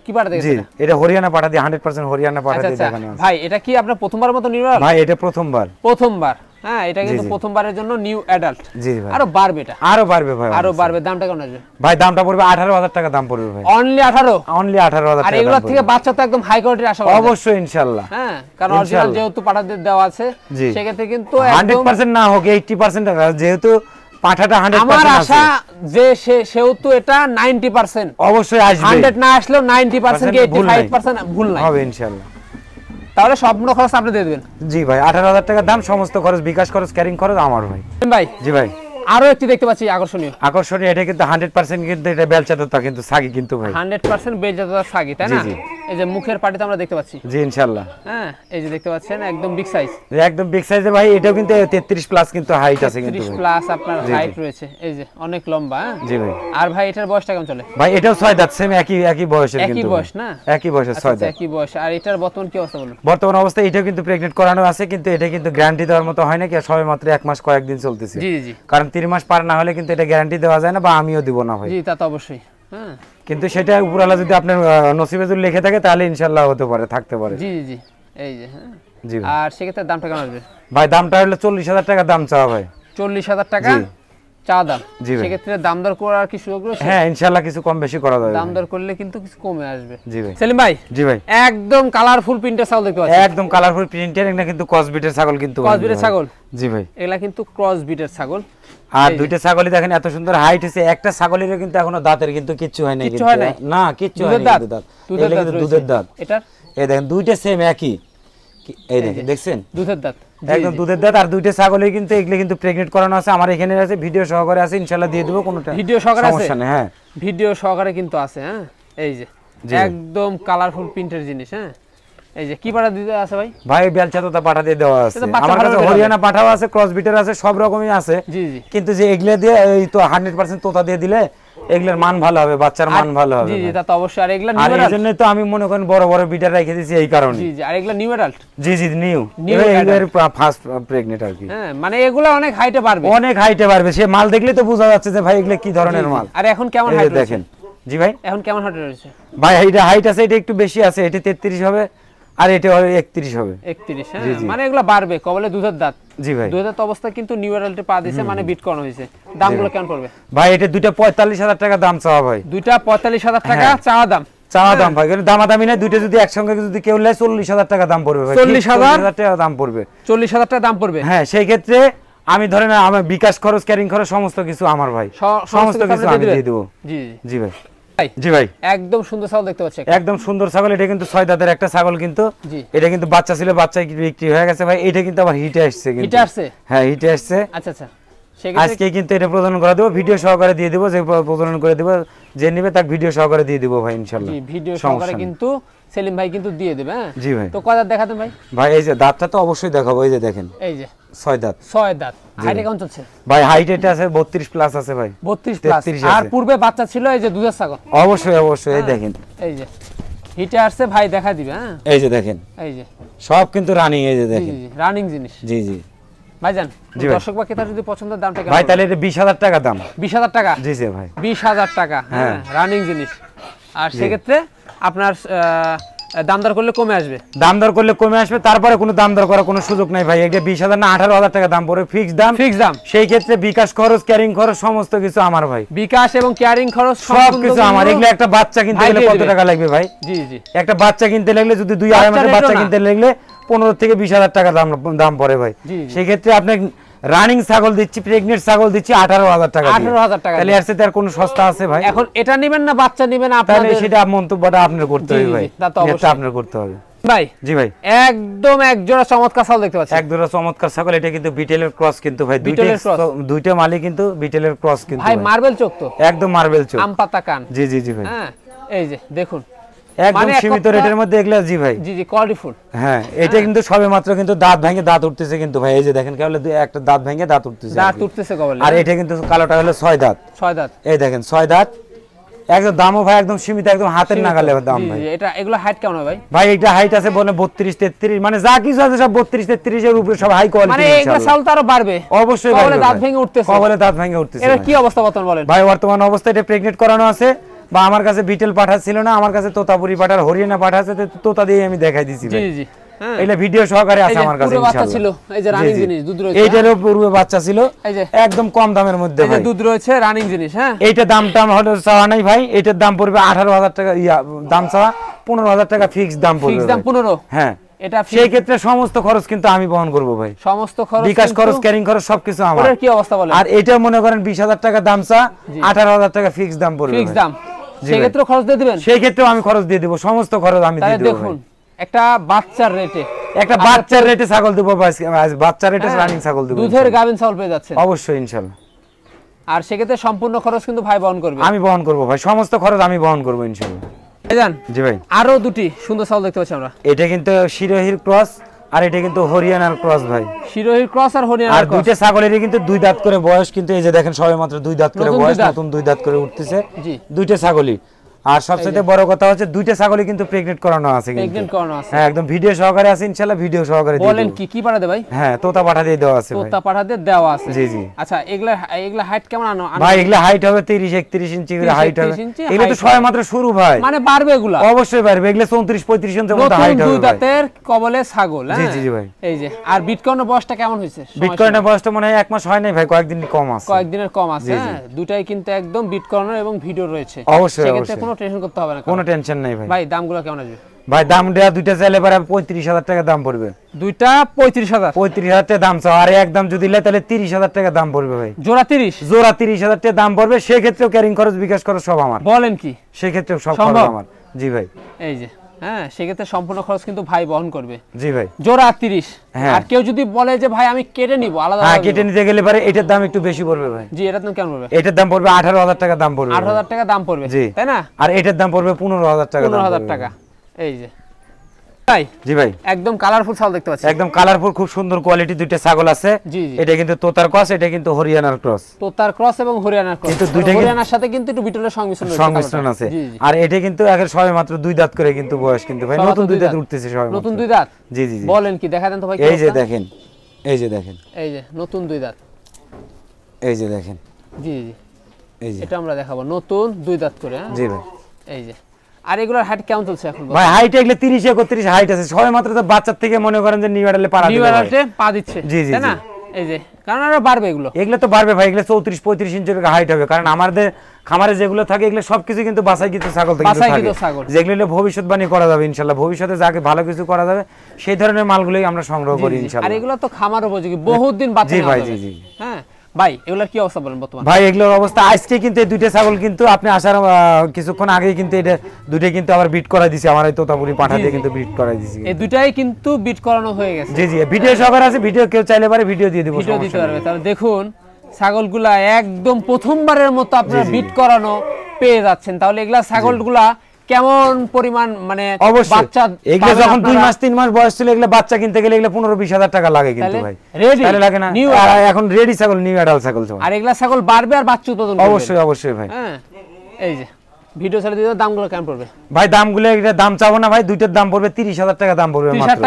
কি পাঠা দেখেছেন জি এটা হরিয়ানা পাঠা দিয়ে 100% হরিয়ানা পাঠা দিয়ে দেখানো আছে ভাই এটা কি আপনার প্রথমবার মতো নিউ ভাই এটা প্রথমবার হ্যাঁ এটা কিন্তু প্রথমবারের জন্য নিউ অ্যাডাল্ট জি ভাই আরো বাড়বে এটা আরো বাড়বে ভাই আরো বাড়বে দামটা কেমন আসবে ভাই দামটা পড়বে 18000 টাকা দাম পড়বে ভাই অনলি 18000 টাকা আর এগুলো থেকে বাচ্চা তো একদম হাই কোয়ালিটির আশা করা অবশ্যই ইনশাআল্লাহ হ্যাঁ কারণ অরিজিনাল যেহেতু পাঠা দিয়ে দেওয়া আছে সেক্ষেত্রে কিন্তু 100% না হোক 80% টাকা যেহেতু পাঠাটা 100% আমার আশা যে সেহেতু এটা 90% অবশ্যই আসবে 100 না আসলেও 90% কি 85% ভুল নাই হবে ইনশাআল্লাহ তাহলে সম্পূর্ণ খরচ আপনি দিয়ে দিবেন জি ভাই 18000 টাকা দাম সমস্ত খরচ বিকাশ খরচ ক্যারিং খরচ আমার ভাই ভাই জি ভাই আরো একটি দেখতে পাচ্ছি আকর্ষণীয় এটা কিন্তু 100% কিন্তু এটা বেলচাদাতা কিন্তু সাগি কিন্তু ভাই 100% বেলচাদাতা সাগি তাই না এই যে মুখের পাটিতে আমরা দেখতে পাচ্ছি জি ইনশাআল্লাহ হ্যাঁ এই যে দেখতে পাচ্ছেন একদম বিগ সাইজ একদম বিগ সাইজে ভাই এটাও কিন্তু 33 প্লাস কিন্তু হাইট আছে কিন্তু 33 প্লাস আপনার হাইট রয়েছে এই যে অনেক লম্বা জি ভাই আর ভাই এটার বয়সটা কেমন চলে ভাই এটাও 6 দাঁত সেম একই বয়সের কিন্তু একই বয়স না একই বয়সের 6 দাঁত একই বয়স আর এটার বর্তমান কি অবস্থা বলুন বর্তমান অবস্থা এটাও কিন্তু প্রেগন্যান্ট করানো আছে কিন্তু এটা কিন্তু গ্যারান্টি দেওয়ার মতো হয় না কি সবে মাত্র 1 মাস কয়েকদিন চলতেছে জি জি কারণ 3 মাস পার না হলে কিন্তু এটা গ্যারান্টি দেওয়া যায় না বা আমিও দিব না ভাই জি তা তো অবশ্যই হ্যাঁ কিন্তু সেটা উপরওয়ালা যদি আপনার নসিবে যদি লিখে থাকে তাহলে ইনশাআল্লাহ হতে পারে থাকতে পারে জি জি এই যে হ্যাঁ জি আর সেক্ষেত্রে দামটা কেমন আসবে ভাই দামটা হলো 40000 টাকা দাম চাওয়া ভাই 40000 টাকা চা দাম সেক্ষেত্রে দাম দর করার কি সুযোগ রয়েছে হ্যাঁ ইনশাআল্লাহ কিছু কম বেশি করা যাবে দাম দর করলে কিন্তু কিছু কমে আসবে জি ভাই সেলিম ভাই জি ভাই একদম কালারফুল প্রিন্টের ছাগল দেখতে পাচ্ছি একদম কালারফুল প্রিন্টের এটা কিন্তু ক্রস বিটের ছাগল কিন্তু ক্রস বিটের ছাগল জি ভাই এগুলা কিন্তু ক্রস বিটের ছাগল আর দুইটা ছাগলই দেখেন এত সুন্দর হাইট হইছে একটা ছাগলের কিন্তু এখনো দাঁতের কিন্তু কিচ্ছু হয় নাই কিচ্ছু হয় নাই না কিচ্ছু হয় নাই দুধের দাঁত এটা এই দেখেন দুইটা সেম একই এই দেখেন দেখছেন দুধের দাঁত একদম দুধের দাঁত আর দুইটা ছাগলই কিন্তু এগুলো কিন্তু প্রেগন্যান্ট করানো আছে আমার এখানে আছে ভিডিও সহকারে আছে ইনশাআল্লাহ দিয়ে দেব কোনটা ভিডিও সহকারে আছে সমস্যা নেই হ্যাঁ ভিডিও সহকারে কিন্তু আছে হ্যাঁ এই যে একদম কালারফুল প্রিন্টের জিনিস হ্যাঁ এই যে কি পাঠা দিতে আছে ভাই ভাই বেলচাদাতা পাঠা দিয়ে দেওয়া আছে আমার কাছে হরিয়ানা পাঠাও আছে ক্রস বিটার আছে সব রকমই আছে জি জি কিন্তু যে এগুলা দিয়ে এই তো 100% তোতা দিয়ে দিলে এগুলার মান ভালো হবে বাচ্চার মান ভালো হবে জি জি তা তো অবশ্যই আর এগুলা নিউ আর এজন্য তো আমি মনে করেন বড় বড় বিটার রেখে দিয়েছি এই কারণে জি জি আর এগুলা নিউ অ্যাডাল্ট জি জি নিউ এর ফার্স্ট প্রেগন্যান্ট আর কি হ্যাঁ মানে এগুলা অনেক হাইটে পারবে অনেক হাইটে পারবে সে মাল দেখলে তো বোঝা যাচ্ছে যে ভাই এগুলা কি ধরনের মাল আর এখন কেমন হাইট দেখেন জি ভাই এখন কেমন হাইট রয়েছে ভাই এইটা হাইট আছে এটা একটু বেশি আছে এটা 33 হবে আর এটা হবে 31 হবে 31 হ্যাঁ মানে এগুলা বাড়বে কবলে দুধের দাঁত জি ভাই দুধের দাঁত অবস্থা কিন্তু নিউ অ্যাডাল্টে পা দিয়েছে মানে বিট করানো হয়েছে দামগুলো কেমন পড়বে ভাই এটা দুইটা 45000 টাকা দাম চাওয়া ভাই দুইটা 45000 টাকা চাওয়া দাম ভাই কিন্তু দামাদামি না দুইটা যদি একসঙ্গে যদি কেউ নেয় 40000 টাকা দাম পড়বে ভাই 40000 টাকা দাম পড়বে 40000 টাকা দাম পড়বে হ্যাঁ সেই ক্ষেত্রে আমি ধরেন আমার বিকাশ খরচ ক্যারিং খরচ সমস্ত কিছু আমার ভাই সমস্ত কিছু আমি দিয়ে দেব জি জি ভাই জি ভাই একদম সুন্দর ছাগল দেখতে পাচ্ছি একদম সুন্দর ছাগল এটা কিন্তু 6 দাঁতের একটা ছাগল কিন্তু এটা কিন্তু বাচ্চা ছিল বাচ্চাই বিক্রি হয়ে গেছে ভাই এটা কিন্তু আবার হিটে আসছে কিন্তু হিটে আসছে হ্যাঁ হিটে আসছে আচ্ছা আচ্ছা আজকে কিন্তু এটা প্রদান করে দেব ভিডিও সহকারে দিয়ে দেব যে প্রদান করে দেব যে নেবে তাকে ভিডিও সহকারে দিয়ে দেব ভাই ইনশাআল্লাহ জি ভিডিও সহকারে কিন্তু সেলিম ভাই কিন্তু দিয়ে দেবে হ্যাঁ জি ভাই তো কয় দাঁত দেখাতেন ভাই ভাই এই যে দাঁতটা তো অবশ্যই দেখাবো এই যে দেখেন এই যে 6 দাঁত হাইট কেমন চলছে ভাই হাইট এটা আছে 32 প্লাস আছে ভাই 32 প্লাস আর পূর্বে বাচ্চা ছিল এই যে দুধের ছাগল অবশ্যই এই দেখেন এই যে হিটে আসছে ভাই দেখা দিবে হ্যাঁ এই যে দেখেন এই যে সব কিন্তু রানিং এই যে দেখেন জি রানিং জিনিস জি জি ভাইজান দর্শক বা ক্রেতা যদি পছন্দের দামটা কেমন ভাই তাহলে এটা 20000 টাকা দাম 20000 টাকা জি জি ভাই 20000 টাকা হ্যাঁ রানিং জিনিস আর সেক্ষেত্রে আপনার দামদার করলে কমে আসবে দামদার করলে কমে আসবে তারপরে কোনো দামদার করার কোনো সুযোগ নাই ভাই এটা 20000 না 18000 টাকা দাম পড়বে ফিক্স দাম সেই ক্ষেত্রে বিকাশ খরচ ক্যারিং খরচ সমস্ত কিছু আমার ভাই বিকাশ এবং ক্যারিং খরচ সব কিছু আমার এগুলা একটা বাচ্চা কিনতে গেলে কত টাকা লাগবে ভাই জি জি একটা বাচ্চা কিনতে লাগলে যদি 2-2.5 মাসের বাচ্চা কিনতে লাগলে 15 থেকে 20000 টাকা দাম পড়ে ভাই সেই ক্ষেত্রে আপনি রানিং ছাগল দিচ্ছি প্রেগন্যান্ট ছাগল দিচ্ছি 18000 টাকা 18000 টাকা তাহলে এর সাথে আর কোনো সস্তা আছে ভাই এখন এটা নেবেন না বাচ্চা নেবেন আপনাদের সেটা মন্তব্যটা আপনার করতে হবে ভাই এটা আপনার করতে হবে ভাই জি ভাই একদম এক জোড়া চমৎকার ছাগল দেখতে পাচ্ছি এক জোড়া চমৎকার ছাগল এটা কিন্তু বিটেলের ক্রস কিন্তু ভাই দুইটা মালি কিন্তু বিটেলের ক্রস কিন্তু ভাই মার্বেল চোখ তো একদম মার্বেল চোখ আম পাতা কান জি জি জি ভাই হ্যাঁ এই যে দেখুন একদম সীমিত রেটের মধ্যে এগুলা জি ভাই জি জি কোয়ালিটি ফুল হ্যাঁ এটা কিন্তু সবেমাত্র কিন্তু দাঁত ভেঙে দাঁত উঠতেছে কিন্তু ভাই এই যে দেখেন কেবল একটা দাঁত ভেঙে দাঁত উঠতেছে দাঁত উঠতেছে কেবল আর এটা কিন্তু কালোটা হলো 6 দাঁত এই দেখেন 6 দাঁত একদম দামও ভাই একদম সীমিত, একদম হাতের নাগালে দাম ভাই। এটা এগুলো হাইট কেমন হয় ভাই? ভাই এটা হাইট আছে বলে 32 33, মানে যা কিছু আছে সব 32 33 এর উপরে, সব হাই কোয়ালিটি। মানে এগুলো চাউল তো আরো বাড়বে অবশ্যই বাড়বে। দাঁত ভেঙে উঠতেছে, কবলে দাঁত ভেঙে উঠতেছে। এর কি অবস্থা বর্তমান বলেন ভাই? বর্তমান অবস্থায় এটা প্রেগনেন্ট করানো আছে, বা আমার কাছে বিটেল পাঠা ছিল না, আমার কাছে তোতাপুরি পাঠার হরিয়ানা পাঠা আছে, তোতা দিয়ে আমি দেখাই দিছি ভাই। জি জি, হ্যাঁ এটা ভিডিও সহকারে আছে আমার কাছে ইনশাআল্লাহ। ইনশাআল্লাহ ছিল এই যে রানিং জিনিস, দুধ রয়েছে, এইটারও পূর্বে বাচ্চা ছিল, এই যে একদম কম দামের মধ্যে এই যে ভাই দুধ রয়েছে, রানিং জিনিস। হ্যাঁ, এইটা দামটা হলো চাওয়া নাই ভাই, এটার দাম পড়বে 18,000 টাকা, দাম চাওয়া 15,000 টাকা ফিক্স দাম পড়বে। ফিক্স দাম 15? হ্যাঁ, এটা সেই ক্ষেত্রে সমস্ত খরচ কিন্তু আমি বহন করব ভাই, সমস্ত খরচ, বিকাশ খরচ, ক্যারিং খরচ সবকিছু আমার। ওর কি অবস্থা বলেন? আর এটা মনে করেন 20,000 টাকা দাম চা, 18,000 টাকা ফিক্স দাম পড়বে। ফিক্স দাম, সেই ক্ষেত্রে খরচ দিয়ে দিবেন? সেই ক্ষেত্রেও আমি খরচ দিয়ে দেব, সমস্ত খরচ আমি দিয়ে দেব। দেখুন একটা বাচ্চার রেটে, একটা বাচ্চার রেটে ছাগল দেব, বাচ্চার রেটে রানিং ছাগল দেব, দুধের গাভিন ছাগল পেয়ে যাচ্ছে অবশ্যই ইনশাআল্লাহ। আর সেক্ষেত্রে সম্পূর্ণ খরচ কিন্তু ভাই বহন করবে? আমি বহন করব ভাই, সমস্ত খরচ আমি বহন করব ইনশাআল্লাহ। জান জি ভাই, আরো দুটি সুন্দর ছাগল দেখতে পাচ্ছি আমরা। এটা কিন্তু শিরোহির ক্রস, আর এটা কিন্তু হরিয়ানার ক্রস ভাই। শিরোহির ক্রস আর হরিয়ানার আর ক্রস, দুইটা ছাগলেরই কিন্তু 2 দাঁত করে বয়স, কিন্তু এই যে দেখেন সবে মাত্র 2 দাঁত করে বয়স, নতুন 2 দাঁত করে উঠতেছে দুইটা ছাগলই। আর সবচেয়ে বড় কথা হচ্ছে দুইটা ছাগলই কিন্তু প্রেগনেন্ট করানো আছে, কিন্তু প্রেগনেন্ট করানো আছে। হ্যাঁ, একদম ভিডিও সহকারে আছে ইনশাআল্লাহ, ভিডিও সহকারে দিয়ে বলেন কি পাঠা দে ভাই? হ্যাঁ, তোতা পাঠা দিয়ে দেওয়া আছে ভাই, তোতা পাঠা দিয়ে দেওয়া আছে। জি জি। আচ্ছা, এগুলা হাইট কেমন আনো ভাই? এগুলা হাইট হবে 30 31 ইঞ্চি করে হাইট হবে। এগুলা তো সবে মাত্র শুরু ভাই, মানে বাড়বে এগুলা, অবশ্যই বাড়বে। এগুলা 34 35 ইঞ্চি মতো হাইট হবে। দুই দাঁতের কবলে ছাগল। জি জি ভাই। এই যে, আর বিটকয়েনের বয়সটা কেমন হইছে? বিটকয়েনের বয়সটা মনে হয় 1 মাস হয় নাই ভাই, কয়েকদিন কম আছে, কয়েকদিনের কম আছে। হ্যাঁ, দুটাই কিন্তু একদম বিটকয়েনের এবং ভিডিও রয়েছে, অবশ্যই সেক্ষেত্রে কোনো টেনশন করতে হবে না, কোনো টেনশন নাই ভাই। ভাই দামগুলো কেমন আসবে? ভাই দাম দেয়া দুইটা চাইলে পরে 35,000 টাকা দাম পড়বে। দুইটা 35,000? 35,000 টাকা দাম চাও, আর একদম যদি লে তাহলে 30,000 টাকা দাম পড়বে ভাই। জোড়া 30? জোড়া 30,000 টাকা দাম পড়বে, সেই ক্ষেত্রেও ক্যারিং খরচ, বিকাশ খরচ সব আমার। বলেন কি? সেই ক্ষেত্রেও সব খরচ আমার। জি ভাই। এই যে, হ্যাঁ, সেক্ষেত্রে সম্পূর্ণ খরচ কিন্তু ভাই বহন করবে। জি ভাই। জোড়া 30। হ্যাঁ। আর কেউ যদি বলে যে ভাই আমি কেটে নিব আলাদা, হ্যাঁ, কেটে নিতে গেলে পরে এটার দাম একটু বেশি পড়বে ভাই। জি, এটার দাম কেমন পড়বে? এটার দাম পড়বে 18,000 টাকা দাম পড়বে। 8,000 টাকা দাম পড়বে, জি, তাই না? আর এটার দাম পড়বে 15,000 টাকা। 15,000 টাকা। এই যে ভাই, জি ভাই, একদম কালারফুল ছাগল দেখতে পাচ্ছি, একদম কালারফুল, খুব সুন্দর কোয়ালিটি দুইটা ছাগল আছে। জি জি। এটা কিন্তু তোতার ক্রস, এটা কিন্তু হরিয়ানার ক্রস। তোতার ক্রস এবং হরিয়ানার ক্রস, কিন্তু দুইটা হরিয়ানার সাথে কিন্তু একটু বিটলের সংমিশ্রণ আছে। জি জি। আর এটা কিন্তু আগে সবে মাত্র 2 দাঁত করে কিন্তু বয়স, কিন্তু ভাই নতুন 2 দাঁত উঠতেছে সবে মাত্র। নতুন 2 দাঁত? জি জি জি। বলেন কি? দেখা দেন তো ভাই। এই যে দেখেন, এই যে দেখেন, এই যে নতুন 2 দাঁত, এই যে দেখেন। জি জি, এই যে এটা আমরা দেখাবো নতুন 2 দাঁত করে। হ্যাঁ জি ভাই। এই যে, আর এগুলোর হাইট কেমন চলছে এখন ভাই? হাইট এগুলো 30 31 হাইট আছে, সবে মাত্র তো বাচ্চা থেকে মনে করেন যে নিউ অ্যাডালে পাড়া দিবে, নিউ অ্যাডাল্টে পা দিচ্ছে, জি জি, তাই না? এই যে, কারণ আরো বাড়বে এগুলো তো বাড়বে ভাই, এগুলো 34 35 ইঞ্চির হাইট হবে, কারণ আমাদের খামারে যেগুলো থাকে এগুলো সবকিছু কিন্তু বাছাইকৃত ছাগল থেকে থাকে, যেগুলো ভবিষ্যৎবাণী করা যাবে ইনশাআল্লাহ, ভবিষ্যতে যাকে ভালো কিছু করা যাবে সেই ধরনের মালগুলোই আমরা সংগ্রহ করি ইনশাআল্লাহ। আর এগুলো তো খামার উপযোগী, বহুত দিন বাচ্চা জি ভাই, জি জি। হ্যাঁ ভাই, এগুলোর কি অবস্থা বলেন বর্তমানে? ভাই এগুলোর অবস্থা আজকে কিন্তু এই দুইটা ছাগল কিন্তু আপনি আসার কিছুক্ষণ আগেই কিন্তু এটা দুইটাই কিন্তু আবার বিট করা দিছি, আমার এই তোতাপুরি পাঠা দিয়ে কিন্তু বিট করা দিছি। এই দুটাই কিন্তু বিট করানো হয়ে গেছে। জি জি, ভিডিও সবার আছে, ভিডিও কেউ চাইলে পারে ভিডিও দিয়ে দেব, ভিডিও দিতে পারবে। তাহলে দেখুন ছাগলগুলা একদম প্রথমবারের মতো আপনারা বিট করানো পেয়ে যাচ্ছেন। তাহলে এগুলা ছাগলগুলা কেমন পরিমাণ, মানে বাচ্চা এগুলো যখন 2 মাস 3 মাস বয়স ছিল, এগুলো বাচ্চা কিনতে গেলে এগুলো 15-20 হাজার টাকা লাগে কিন্তু ভাই, তাহলে লাগে না? এখন রেডি ছাগল, নিউ অ্যাডাল্ট ছাগল। আর এগুলা ছাগল বাড়বে আর বাচ্চা উৎপাদন করবে, অবশ্যই অবশ্যই ভাই। হ্যাঁ, এই যে ভিডিও ছেড়ে দিতে দামগুলো কেমন পড়বে ভাই? দামগুলো এটা দাম চাবো না ভাই, দুইটার দাম পড়বে 30,000 টাকা দাম পড়বে মাত্র।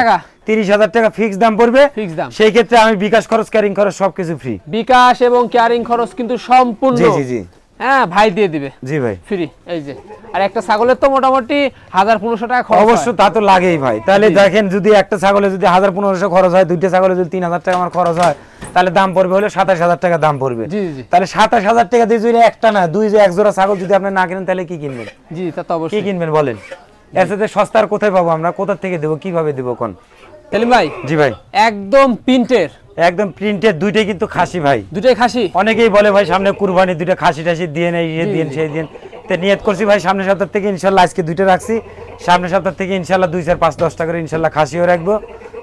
30,000 টাকা ফিক্স দাম পড়বে, ফিক্স দাম। সেই ক্ষেত্রে আমি বিকাশ খরচ, ক্যারিং খরচ সবকিছু ফ্রি। বিকাশ এবং ক্যারিং খরচ কিন্তু সম্পূর্ণ, জি জি জি, হ্যাঁ ভাই দিয়ে দিবে। জি ভাই, ফ্রি। এই যে, আর একটা ছাগলের তো মোটামুটি 1000-1500 টাকা খরচ, অবশ্য তা তো লাগেই ভাই। তাহলে দেখেন, যদি একটা ছাগলে যদি 1000-1500 খরচ হয়, দুইটা ছাগলে যদি 3000 টাকা আমার খরচ হয়, তাহলে দাম পড়বে হলো 27,000 টাকা দাম পড়বে। জি জি, তাহলে 27,000 টাকা দিয়ে যদি একটা না দুই যে এক জোড়া ছাগল যদি আপনি না কিনেন, তাহলে কি কিনবেন? জি, তা তো অবশ্যই। কি কিনবেন বলেন? এর সাথে সস্তার কোথায় পাবো আমরা? কোথা থেকে দেব, কিভাবে দেব কোন? সেলিম ভাই, জি ভাই, একদম প্রিন্টের, একদম প্রিন্টের দুইটাই কিন্তু খাসি ভাই, দুইটাই খাসি। অনেকেই বলে ভাই সামনে কুরবানি, দুইটা খাসি টাসি দিয়ে নেই, দিয়ে সেই দিন তে নিয়ত করছি ভাই, সামনের সপ্তাহ থেকে ইনশাআল্লাহ আজকে দুইটা রাখছি, সামনের সপ্তাহ থেকে ইনশাআল্লাহ 2 4 5 10টা করে ইনশাআল্লাহ খাসিও রাখবো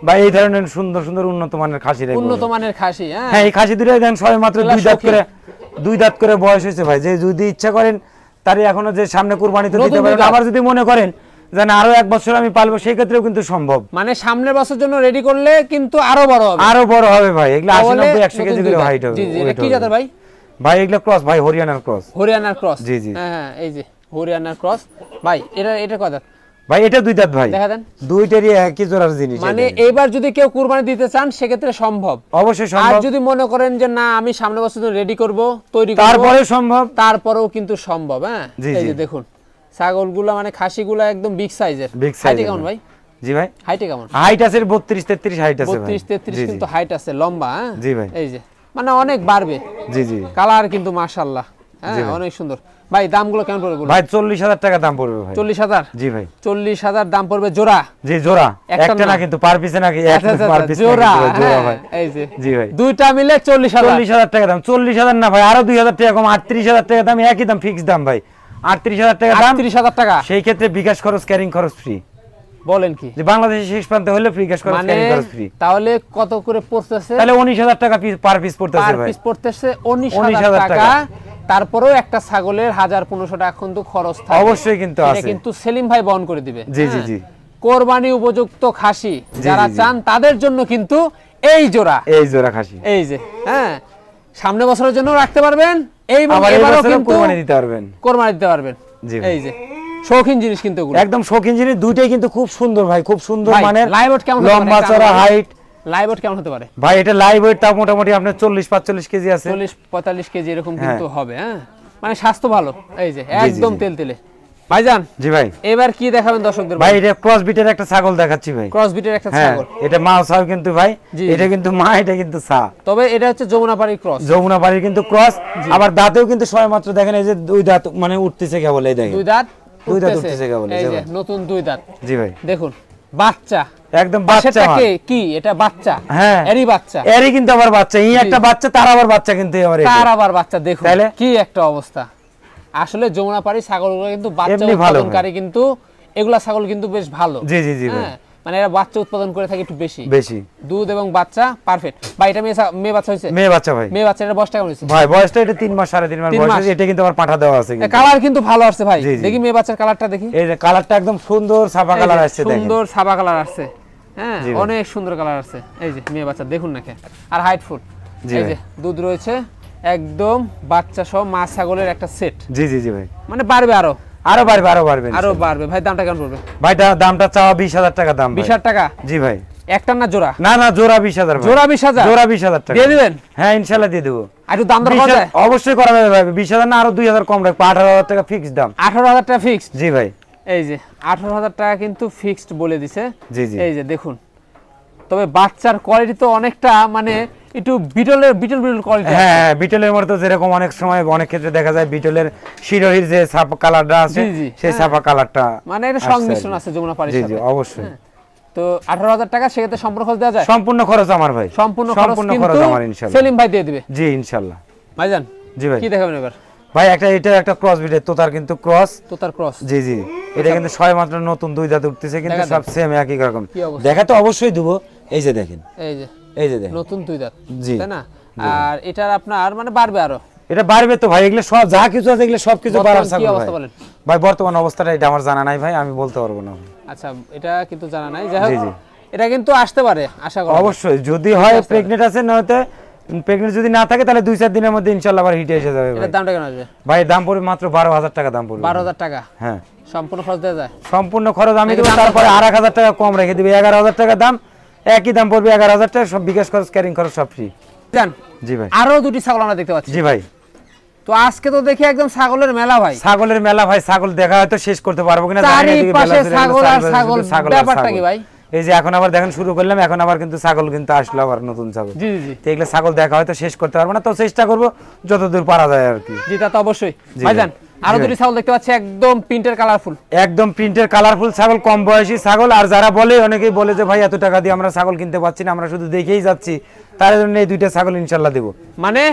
ভাই। এই ধরনের সুন্দর সুন্দর উন্নত মানের খাসি রাখবো, উন্নত মানের খাসি। হ্যাঁ, এই খাসি দুটোই দেন সবে মাত্র 2 দাঁত করে বয়স হয়েছে ভাই। যে যদি ইচ্ছা করেন তারই এখনো যে সামনে কুরবানিতে দিতে পারেন, আবার যদি মনে করেন যে না আরো 1 বছর আমি পালবো, সেই ক্ষেত্রেও কিন্তু সম্ভব। মানে সামনের বছর জন্য রেডি করলে কিন্তু আরো বড় হবে, আরো বড় হবে ভাই। এগুলা 80-90-100 কেজি করে হাইট হবে। জি জি, এটা কি জাতের ভাই? ভাই এগুলা ক্রস ভাই, হরিয়ানার ক্রস। হরিয়ানার ক্রস, জি জি, হ্যাঁ এই যে হরিয়ানার ক্রস ভাই, এটা কত দাঁত ভাই? এটা 2 দাঁত ভাই। দেখা দেন, দুইটারই একই জোড়ার জিনিস। মানে এবার যদি কেউ কুরবানি দিতে চান সেক্ষেত্রে সম্ভব, অবশ্যই আর সম্ভব। যদি মনে করেন যে না আমি সামনে বছর রেডি করব, তৈরি করব, তারপরেও সম্ভব, তারপরেও কিন্তু সম্ভব। হ্যাঁ, জি, এই যে জি। দেখুন ছাগলগুলা মানে খাসিগুলা একদম বিগ সাইজের। বিগ হাইটে সাইজের। কেমন ভাই? জি ভাই, হাইটে কেমন? হাইট আছে 32 33 হাইট আছে ভাই। 32 33 জি, জি। কিন্তু হাইট আছে, লম্বা। হ্যাঁ জি ভাই। এই যে মানে অনেক বাড়বে। জি জি। কালার কিন্তু মাশাআল্লাহ, হ্যাঁ জি ভাই। অনেক সুন্দর। ভাই দামগুলো কেমন পড়বে? ভাই 40,000 টাকা দাম পড়বে ভাই। 40,000? জি ভাই। 40,000 দাম পড়বে জোড়া? জি জোড়া, একটা না কিন্তু পার পিসে নাকি একটা পার পিস জোড়া? জোড়া ভাই। এই যে জি ভাই, দুইটা মিলে 40,000। 40,000 টাকা দাম। 40,000 না ভাই, আরো 2,000 টাকা কম, 38,000 টাকা দাম, একই দাম, ফিক্স দাম ভাই। 38,000 টাকা দাম। 38,000 টাকা? সেই ক্ষেত্রে বিকাশ খরচ, ক্যারিং খরচ ফ্রি। বলেন কি? যে বাংলাদেশের শেষ প্রান্তে হলে বিকাশ খরচ, মানে ক্যারিং খরচ ফ্রি। তাহলে কত করে পড়তেছে? তাহলে 19,000 টাকা পার পিস পড়তেছে পার ভাই। পিস পড়তেছে 19,000 টাকা। তারপরেও একটা ছাগলের 1000-1500 টাকা কিন্তু খরচ থাকে। অবশ্যই কিন্তু এটা আছে। কিন্তু সেলিম ভাই বহন করে দিবে। জি জি জি। কোরবানি উপযুক্ত খাসি যারা জি, জি। চান তাদের জন্য কিন্তু এই জোড়া, এই জোড়া খাসি। এই যে হ্যাঁ, সামনে বছরের জন্য রাখতে পারবেন, এই আবার এই এবারও বছরও কিন্তু কোরবানি দিতে পারবেন। কোরবানি দিতে পারবেন। জি ভাই। এই যে শৌখিন জিনিস কিন্তু এগুলো একদম শৌখিন জিনিস, দুইটাই কিন্তু খুব সুন্দর ভাই, খুব সুন্দর ভাই, মানের। লাইভ ওয়েট কেমন হতে পারে? লম্বা চড়া হাইট। লাইভ ওয়েট কেমন হতে পারে ভাই? এটা লাইভ ওয়েট তা মোটামুটি আপনার 40-45 কেজি আছে। 40-45 কেজি এরকম কিন্তু হ্যাঁ। হবে। হ্যাঁ মানে স্বাস্থ্য ভালো। এই যে জি, একদম জি। তেলতেলে। ভাইজান জি ভাই। এবার কি দেখাবেন দর্শকদের? ভাই এটা ক্রস বিটের একটা ছাগল দেখাচ্ছি ভাই। ক্রস বিটের একটা হ্যাঁ, ছাগল। এটা মা ও ছাগল কিন্তু ভাই। জি, এটা কিন্তু মা, এটা কিন্তু সা। তবে এটা হচ্ছে যমুনাপাড়ি ক্রস। যমুনাপাড়ির কিন্তু ক্রস। আবার দাঁতেও কিন্তু সবাই মাত্র দেখেন, এই যে 2 দাঁত মানে উঠতেছে কেবল, এই দেখেন 2 দাঁত দুই দাঁত উঠতেছে। উঠতেছে কেবল, এই জি যে ভাই। নতুন 2 দাঁত। জি ভাই। দেখুন বাচ্চা, একদম বাচ্চা মাল। সেটাকে কি এটা বাচ্চা? হ্যাঁ, এরই বাচ্চা। এরই কিন্তু আবার বাচ্চা, এই একটা বাচ্চা, তার আবার বাচ্চা কিন্তু আবার এটা। তার আবার বাচ্চা। দেখুন তাহলে? কি একটা অবস্থা। আসলে যমুনাপাড়ি ছাগলগুলো কিন্তু বাচ্চা এমনি ভালো উৎপাদনকারী, কিন্তু এগুলা ছাগল কিন্তু বেশ ভালো। জি জি জি ভাই। হ্যাঁ, মানে এরা বাচ্চা উৎপাদন করে থাকে একটু বেশি, বেশি দুধ এবং বাচ্চা পারফেক্ট। ভাই এটা মেয়ে বাচ্চা হয়েছে? মেয়ে বাচ্চা ভাই। মেয়ে বাচ্চাটার বয়সটা কেমন হয়েছে? ভাই বয়সটা এটা 3 মাস 3.5 মাস 3 বয়স মাস। আছে। এটা কিন্তু আবার পাঠা দেওয়া আছে কিন্তু। কালার কিন্তু ভালো আসছে ভাই। জি, জি। দেখি মেয়ে বাচ্চার কালারটা দেখি। এই যে কালারটা একদম সুন্দর সাদা এই যে কালার আসছে, দেখেন। সুন্দর সাদা কালার আসছে। হ্যাঁ জি ভাই। অনেক সুন্দর কালার আসছে। এই যে মেয়ে বাচ্চা দেখুন না কে, আর হাইট ফুট। জি এই ভাই। যে দুধ রয়েছে একদম বাচ্চা সহ মা ছাগলের একটা সেট। জি জি জি ভাই। মানে বাড়বে আরো, আরো বাড়বে, আরো বাড়বে, আরো বাড়বে। ভাই দামটা কেমন পড়বে? ভাই দামটা চাওয়া 20,000 টাকা দাম। 20,000 টাকা? জি ভাই। একটা না জোড়া? না না, জোড়া 20,000 ভাই। জোড়া 20,000? জোড়া 20,000 টাকা দিয়ে দিবেন? হ্যাঁ ইনশাআল্লাহ দিয়ে দেব। আর একটু দাম দর করা যায়? অবশ্যই করা যাবে ভাই। 20,000 না, আরো 2,000 কম রাখবো। 18,000 টাকা ফিক্সড দাম। 18,000 টাকা ফিক্সড? জি ভাই। এই যে 18,000 টাকা কিন্তু ফিক্সড বলে দিছে। জি জি। এই যে দেখুন, তবে বাচ্চার কোয়ালিটি তো অনেকটা মানে একটু বিটল কোয়ালিটি। হ্যাঁ, বিটলের মতো যেরকম অনেক সময় অনেক ক্ষেত্রে দেখা যায় বিটলের শিরোহির যে ছাপা কালারটা আছে, জি, জি, সেই হ্যাঁ। ছাপা কালারটা মানে এটা আসছে সংমিশ্রণ আর কি। আছে যমুনাপাড়ির জি সাথে। জি অবশ্যই। হ্যাঁ। তো 18,000 টাকা সেক্ষেত্রে সম্পূর্ণ খরচ দেওয়া যায়? সম্পূর্ণ খরচ আমার ভাই। সম্পূর্ণ খরচ খরচ কিন্তু আমার ইনশাআল্লাহ। সেলিম ভাই দিয়ে দিবে? জি ইনশাআল্লাহ। ভাইজান জি ভাই। কি দেখাবেন এবার? ভাই এটা একটা ক্রস বিটের তোতার কিন্তু ক্রস। তোতার ক্রস? জি জি। এটা কিন্তু ছয় মাত্র নতুন 2 দাঁত উঠতেছে, কিন্তু দেখা সব সেম একই রকম। কি অবস্থা? দেখা তো অবশ্যই দেব। এই যে দেখেন, এই যে এই যে দেখেন নতুন 2 দাঁত, জি। তাই না? আর এটার আপনার মানে বাড়বে আরো? এটা বাড়বে তো ভাই, এগুলো সব যা কিছু আছে এগুলো সবকিছু বাড়ার বর্তমান কি ছাগল অবস্থা ভাই। বলেন? ভাই বর্তমান অবস্থাটা এটা আমার জানা নাই ভাই, আমি বলতে পারবো না। আচ্ছা এটা কিন্তু জানা নাই। যাই হোক জি, জি। এটা কিন্তু আসতে পারে আশা করি। অবশ্যই যদি হয় প্রেগনেন্ট আছে, নয়তো প্রেগনেন্ট যদি না থাকে তাহলে 2-4 দিনের মধ্যে ইনশাআল্লাহ আবার হিটে এসে যাবে ভাই। এটার দামটা কেমন আসবে? ভাই দাম পড়বে মাত্র 12,000 টাকা দাম পড়বে। 12,000 টাকা? হ্যাঁ সম্পূর্ণ খরচ দেওয়া যায়? সম্পূর্ণ খরচ আমি দেব, দামটা তারপরে কত? 8,000 টাকা কম রেখে দিবে। 11,000 টাকা দাম, একই দাম পড়বে 11,000 টাকা, সব বিকাশ খরচ ক্যারিং খরচ সব ফ্রি। জান জি ভাই। আরো দুটি ছাগল আমরা দেখতে পাচ্ছি। জি ভাই। তো আজকে তো দেখি একদম ছাগলের মেলা ভাই। ছাগলের মেলা ভাই, ছাগল দেখা হয়তো শেষ করতে পারবো কিনা জানি না। এদিকে চারিপাশে বেলা চলে গেল, ছাগল আর চারিপাশে ছাগল, শুধু ছাগল আর ব্যাপারটা ছাগল। কি ভাই? এই যে এখন আবার দেখেন শুরু করলাম, এখন আবার কিন্তু ছাগল কিন্তু আসলো, আবার নতুন ছাগল। জি জি জি। তো এগুলো ছাগল দেখা হয়তো শেষ করতে পারবো না, তো চেষ্টা করবো যতদূর পারা যায় আর কি। জি তা তো অবশ্যই। জি ভাইজান ভাই। আরো জি দুটি ভাই। ছাগল দেখতে পাচ্ছি একদম প্রিন্টের কালারফুল। একদম প্রিন্টের কালারফুল ছাগল, কম বয়সী ছাগল। আর যারা বলে, অনেকেই বলে যে ভাই এত টাকা দিয়ে আমরা ছাগল কিনতে পাচ্ছি না, আমরা শুধু দেখেই যাচ্ছি, তার জন্য এই 2টা ছাগল ইনশাআল্লাহ দেবো। মানে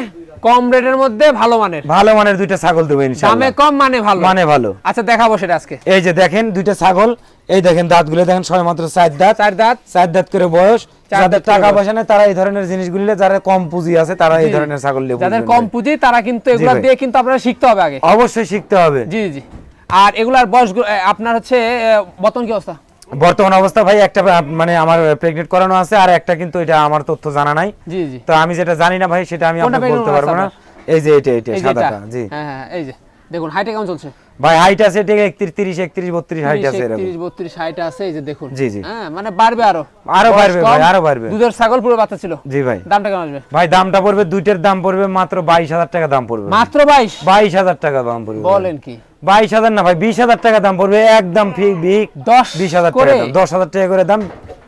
কম রেটের মধ্যে ভালো মানের, ভালো মানের 2টা ছাগল দেবো ইনশাআল্লাহ। দামে কম মানে ভালো, মানে ভালো। আচ্ছা দেখাবো সেটা আজকে। এই যে দেখেন 2টা ছাগল, এই দেখেন দাঁতগুলো দেখেন, সবে মাত্র 4 দাঁত। 4 দাঁত, 4 দাঁত করে বয়স। 4 যাদের দাঁত করে টাকা বয়স। পয়সা নেই তারা এই ধরনের জিনিসগুলি, যারা কম পুঁজি আছে তারা এই জি। ধরনের ছাগল নেবে। যাদের কম পুঁজি তারা কিন্তু এগুলা ভাই। দিয়ে কিন্তু আপনারা শিখতে হবে আগে। অবশ্যই শিখতে হবে। জি জি। আর এগুলার বয়স আপনার হচ্ছে বর্তমান কি অবস্থা? বর্তমান অবস্থা ভাই একটা মানে আমার প্রেগনেন্ট করানো আছে, আর একটা কিন্তু এটা আমার তথ্য জানা নাই। জি জি। তো আমি যেটা জানি না ভাই সেটা আমি কোনটা আপনাকে বলতে pregnant পারবো আছে না। আপনার? এই যে এটা এই যে সাদাটা। এটা? জি হ্যাঁ হ্যাঁ এই যে দেখুন হাইটে কেমন চলছে ভাই হাইট আছে এটা 31 31 32 হাইট আছে এরকম 31 32 হাইট আছে এই যে দেখুন জি জি হ্যাঁ মানে বাড়বে আরো বাড়বে ভাই আরো বাড়বে দুধের ছাগল পুরো বাচ্চা ছিল জি ভাই দামটা কেমন আসবে ভাই দামটা পড়বে দুইটার দাম পড়বে মাত্র 22000 টাকা দাম পড়বে মাত্র 22000 টাকা দাম পড়বে বলেন কি 22000 না ভাই 20000 টাকা দাম পড়বে একদম ফিক 20000 টাকা 10000 টাকা করে দাম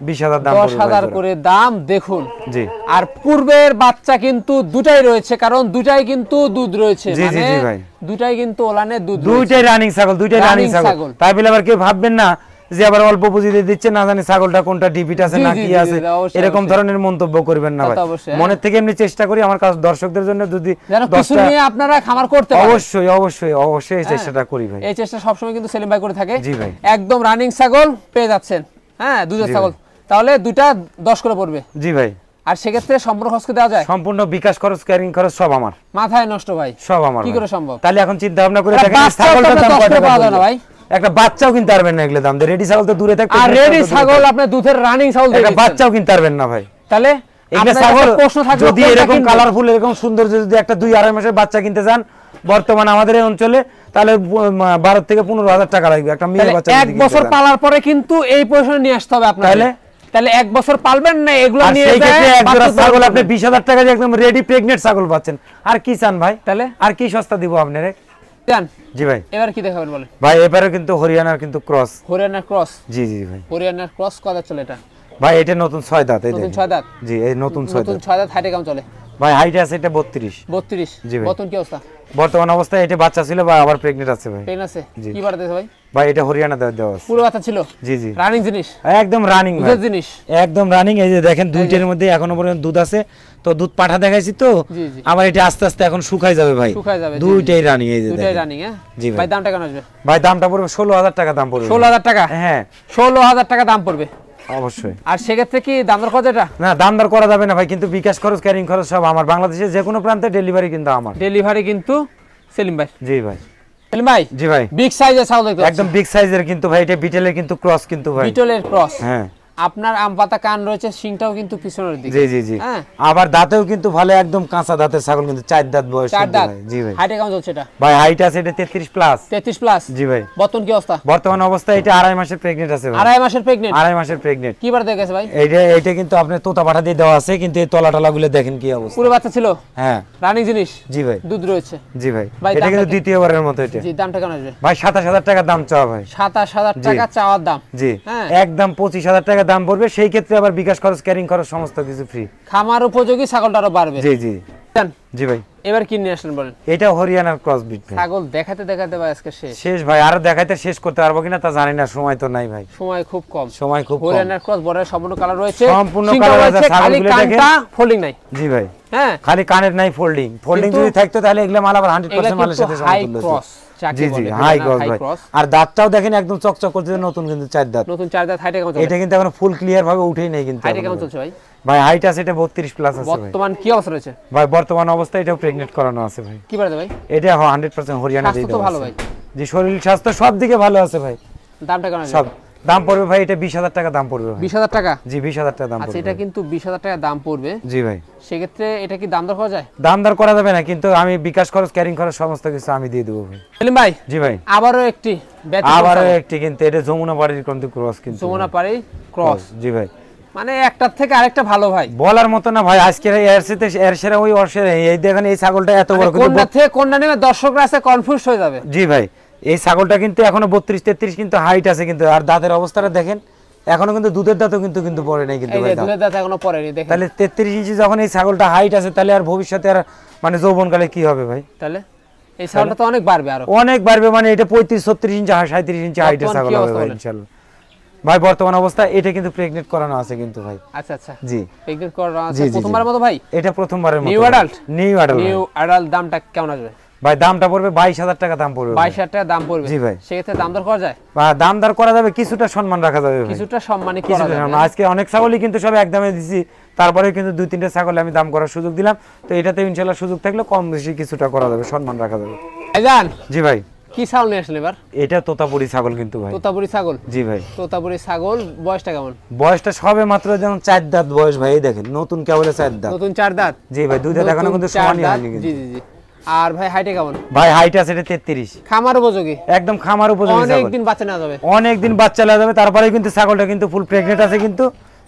20000 দাম পড়বে 10000 করে দাম দেখুন জি আর পূর্বের বাচ্চা কিন্তু দুটাই রয়েছে কারণ দুটাই কিন্তু দুধ রয়েছে জি জি জি ভাই দুটাই কিন্তু ওলানে দুধ দুইটাই রানিং ছাগল দুইটাই রানিং ছাগল তাই বলে আবার কেউ ভাববেন না যে আবার অল্প পুঁজিতে দিচ্ছে না জানি ছাগলটা কোনটা ডিপিট আছে না কি আছে এরকম ধরনের মন্তব্য করবেন না ভাই মনের থেকে এমনি চেষ্টা করি আমার কাছে দর্শকদের জন্য যদি 10টা নিয়ে আপনারা খামার করতে পারেন অবশ্যই অবশ্যই অবশ্যই চেষ্টাটা করি ভাই এই চেষ্টা সব সময় কিন্তু সেলিম ভাই করে থাকে জি ভাই একদম রানিং ছাগল পেয়ে যাচ্ছেন হ্যাঁ দুধের ছাগল তাহলে দুইটা 10 করে পড়বে জি ভাই আর সেক্ষেত্রে সম্পূর্ণ খরচ দেওয়া যায় সম্পূর্ণ বিকাশ খরচ ক্যারিং খরচ সব আমার মাথায় নষ্ট ভাই সব আমার কি করে সম্ভব তাহলে এখন চিন্তা ভাবনা করে দেখেন ছাগলটার দাম কত টাকা পাওয়া না ভাই একটা বাচ্চাও কিনতে পারবেন না এগুলো দাম দিয়ে রেডি ছাগল তো দূরে থাকতে আর রেডি ছাগল আপনি দুধের রানিং ছাগল একটা বাচ্চাও কিনতে পারবেন না ভাই তাহলে এগুলো ছাগল যদি এরকম কালারফুল এরকম সুন্দর যদি একটা 2-2.5 মাসের বাচ্চা কিনতে যান বর্তমান আমাদের এই অঞ্চলে তাহলে 12 থেকে 15000 টাকা লাগবে একটা মেয়ে বাচ্চা এক বছর পালার পরে কিন্তু এই পজিশনে নিয়ে আসতে হবে আপনাকে তাহলে এক বছর পালবেন না এগুলো নিয়ে যায় এক জোড়া ছাগল আপনি 20000 টাকা দিয়ে একদম রেডি প্রেগন্যান্ট ছাগল পাচ্ছেন আর কি চান ভাই তাহলে আর কি সস্তা দিব আপনারে জান জি ভাই এবার কি দেখাবেন বলেন ভাই এবারে কিন্তু হরিয়ানার কিন্তু ক্রস হরিয়ানার ক্রস জি জি ভাই হরিয়ানার ক্রস কত চলে এটা ভাই এটা নতুন 6 দাঁত এই নতুন 6 দাঁত জি এই নতুন 6 দাঁত নতুন 6 দাঁত হাইটে কেমন চলে ভাই হাইট আছে এটা 32 জি ভাই বর্তমান কি অবস্থা বর্তমান অবস্থায় এটা বাচ্চা ছিল বা আবার প্রেগন্যান্ট আছে ভাই প্রেগন্যান্ট আছে কি বার দিয়েছে ভাই ভাই এটা হরিয়ানা দেওয়া আছে পুরো বাচ্চা ছিল জি জি রানিং জিনিস একদম রানিং ভাই জিনিস একদম রানিং এই যে দেখেন দুইটার মধ্যে এখনো পর্যন্ত দুধ আছে তো দুধ পাঠা দেখাইছি তো আবার এটা আস্তে আস্তে এখন শুকাই যাবে ভাই শুকাই যাবে দুইটাই রানিং এই যে দুইটাই রানিং হ্যাঁ জি ভাই দামটা কেমন আসবে ভাই দামটা পড়বে 16000 টাকা দাম পড়বে 16000 টাকা হ্যাঁ 16000 টাকা দাম পড়বে অবশ্যই আর সেক্ষেত্রে কি দাম দর কত এটা না দাম দর করা যাবে না ভাই কিন্তু বিকাশ খরচ ক্যারিং খরচ সব আমার বাংলাদেশে যে কোনো প্রান্তে ডেলিভারি কিন্তু আমার ডেলিভারি কিন্তু সেলিম ভাই জি ভাই সেলিম ভাই জি ভাই বিগ সাইজের ছাগল দেখতে একদম বিগ সাইজের কিন্তু ভাই এটা বিটেলের কিন্তু ক্রস কিন্তু ভাই বিটলের ক্রস হ্যাঁ আপনার আম পাতা কান রয়েছে শিংটাও কিন্তু পিছনের দিকে জি জি জি হ্যাঁ আবার দাঁতেও কিন্তু ভালো একদম কাঁচা দাঁতের ছাগল কিন্তু 4 দাঁত বয়স 4 দাঁত জি ভাই হাইটে কেমন চলছে এটা ভাই হাইট আছে এটা 33 প্লাস 33 প্লাস জি ভাই বর্তমান কি অবস্থা বর্তমান অবস্থা এটা 2.5 মাসের প্রেগন্যান্ট আছে ভাই 2.5 মাসের প্রেগন্যান্ট 2.5 মাসের প্রেগন্যান্ট কি বার দেখেছে ভাই এইটা কিন্তু আপনি তোতা পাঠা দিয়ে দেওয়া আছে কিন্তু এই তলাটালাগুলো দেখেন কি অবস্থা পুরো বাচ্চা ছিল হ্যাঁ রানিং জিনিস জি ভাই দুধ রয়েছে জি ভাই এটা কিন্তু দ্বিতীয়বারের মতো এটা জি দামটা কেমন আসবে ভাই 27000 টাকা দাম চাওয়া ভাই 27000 টাকা চাওয়ার দাম জি একদম 25000 টাকা দাম পড়বে সেই ক্ষেত্রে আবার বিকাশ খরচ ক্যারিং খরচ সমস্ত কিছু ফ্রি খামার উপযোগী ছাগলটারও বাড়বে জি জি জি ভাই এবার কি নিয়ে আসলেন বলেন এটা হরিয়ানার ক্রস বিট ভাই ছাগল দেখাতে দেখাতে ভাই আজকে শেষ ভাই আর দেখাইতে শেষ করতে পারবো কিনা তা জানি না সময় তো নাই ভাই সময় খুব কম হরিয়ানার ক্রস বড়ের সম্পূর্ণ কালার রয়েছে সম্পূর্ণ কালার আছে খালি কানটা ফোল্ডিং নাই জি ভাই হ্যাঁ খালি কানের নাই ফোল্ডিং যদি থাকতো তাহলে এগুলা মাল আবার 100% মালের সাথে সমতুল্য জি জি হাই ক্রস ভাই আর দাঁতটাও দেখেন একদম চকচক করতে নতুন কিন্তু 4 দাঁত নতুন 4 দাঁত হাইটে কেমন চলে এটা কিন্তু এখন ফুল ক্লিয়ার ভাবে উঠেই নাই কিন্তু হাইটে কেমন চলছে ভাই ভাই হাইট আছে এটা 32 প্লাস আছে ভাই বর্তমান কি অবস্থা রয়েছে ভাই বর্তমান অবস্থা এটাও প্রেগন্যান্ট করানো আছে ভাই কি বাড়ে ভাই এটা 100% হরিয়ানা দিয়ে দাও তো ভালো ভাই জি শরীর স্বাস্থ্য সব দিকে ভালো আছে ভাই দামটা কেমন সব দাম পড়বে ভাই এটা 20000 টাকা দাম পড়বে ভাই 20000 টাকা জি 20000 টাকা দাম পড়বে আচ্ছা এটা কিন্তু 20000 টাকা দাম পড়বে জি ভাই সেক্ষেত্রে এটা কি দাম দর করা যায় দাম দর করা যাবে না কিন্তু আমি বিকাশ খরচ ক্যারিং খরচ সমস্ত কিছু আমি দিয়ে দেব ভাই সেলিম ভাই জি ভাই আবারও একটি কিন্তু এটা যমুনা পাড়ির কিন্তু ক্রস কিন্তু যমুনা পাড়ি ক্রস জি ভাই মানে একটার থেকে আরেকটা ভালো ভাই বলার মতো না ভাই আজকে এর সেরা ওই অর্শেরে এই দেখেন এই ছাগলটা এত বড় কিন্তু কোনটা থেকে কোনটা নেবে দর্শকরা আছে কনফিউজ হয়ে যাবে জি ভাই এই ছাগলটা কিন্তু এখনো 32 33 কিন্তু হাইট আছে কিন্তু আর দাঁতের অবস্থাটা দেখেন এখনো কিন্তু দুধের দাঁতও কিন্তু পড়ে নাই কিন্তু ভাই দুধের দাঁত এখনো পড়েনি দেখেন তাহলে 33 ইঞ্চি যখন এই ছাগলটা হাইট আছে তাহলে আর ভবিষ্যতে আর মানে যৌবনকালে কি হবে ভাই তাহলে এই ছাগলটা তো অনেক বাড়বে আরো অনেক বাড়বে মানে এটা 35 36 ইঞ্চি 37 ইঞ্চি হাইটের ছাগল হবে ভাই ইনশাআল্লাহ ভাই বর্তমান অবস্থা এটা কিন্তু প্রেগন্যান্ট করানো আছে কিন্তু ভাই আচ্ছা আচ্ছা জি প্রেগন্যান্ট করানো আছে প্রথমবারের মতো ভাই এটা প্রথমবারের মতো নিউ অ্যাডাল্ট দামটা কেমন আসবে ভাই দামটা পড়বে 22000 টাকা দাম পড়বে 22000 টাকা দাম পড়বে জি ভাই সেক্ষেত্রে দাম দর করা যায় বা দাম দর করা যাবে কিছুটা সম্মান রাখা যাবে ভাই কিছুটা সম্মানই করা যাবে আজকে অনেক ছাগলই কিন্তু সব একদমে দিছি তারপরে কিন্তু দুই তিনটা ছাগল আমি দাম করার সুযোগ দিলাম তো এটাতে ইনশাআল্লাহ সুযোগ থাকলে কম বেশি কিছুটা করা যাবে সম্মান রাখা যাবে ভাইজান জি ভাই কি ছাগল নিয়ে আসলে এবার এটা তোতাপুরি ছাগল কিন্তু ভাই তোতাপুরি ছাগল জি ভাই তোতাপুরি ছাগল বয়সটা কেমন বয়সটা সবে মাত্র যেমন 4 দাঁত বয়স ভাই দেখেন নতুন কেবলে 4 দাঁত নতুন 4 দাঁত জি ভাই দুই দাঁত এখনো কিন্তু সমানই হয়নি জি জি জি আর ভাই হাইটে কেমন? ভাই হাইট আছে এটা 33। খামার উপযোগী, একদম খামার উপযোগী ছাগল। অনেকদিন বাচ্চা নেওয়া যাবে, অনেকদিন বাচ্চা নেওয়া যাবে। তারপরে কিন্তু ছাগলটা কিন্তু ফুল প্রেগন্যান্ট আছে, কিন্তু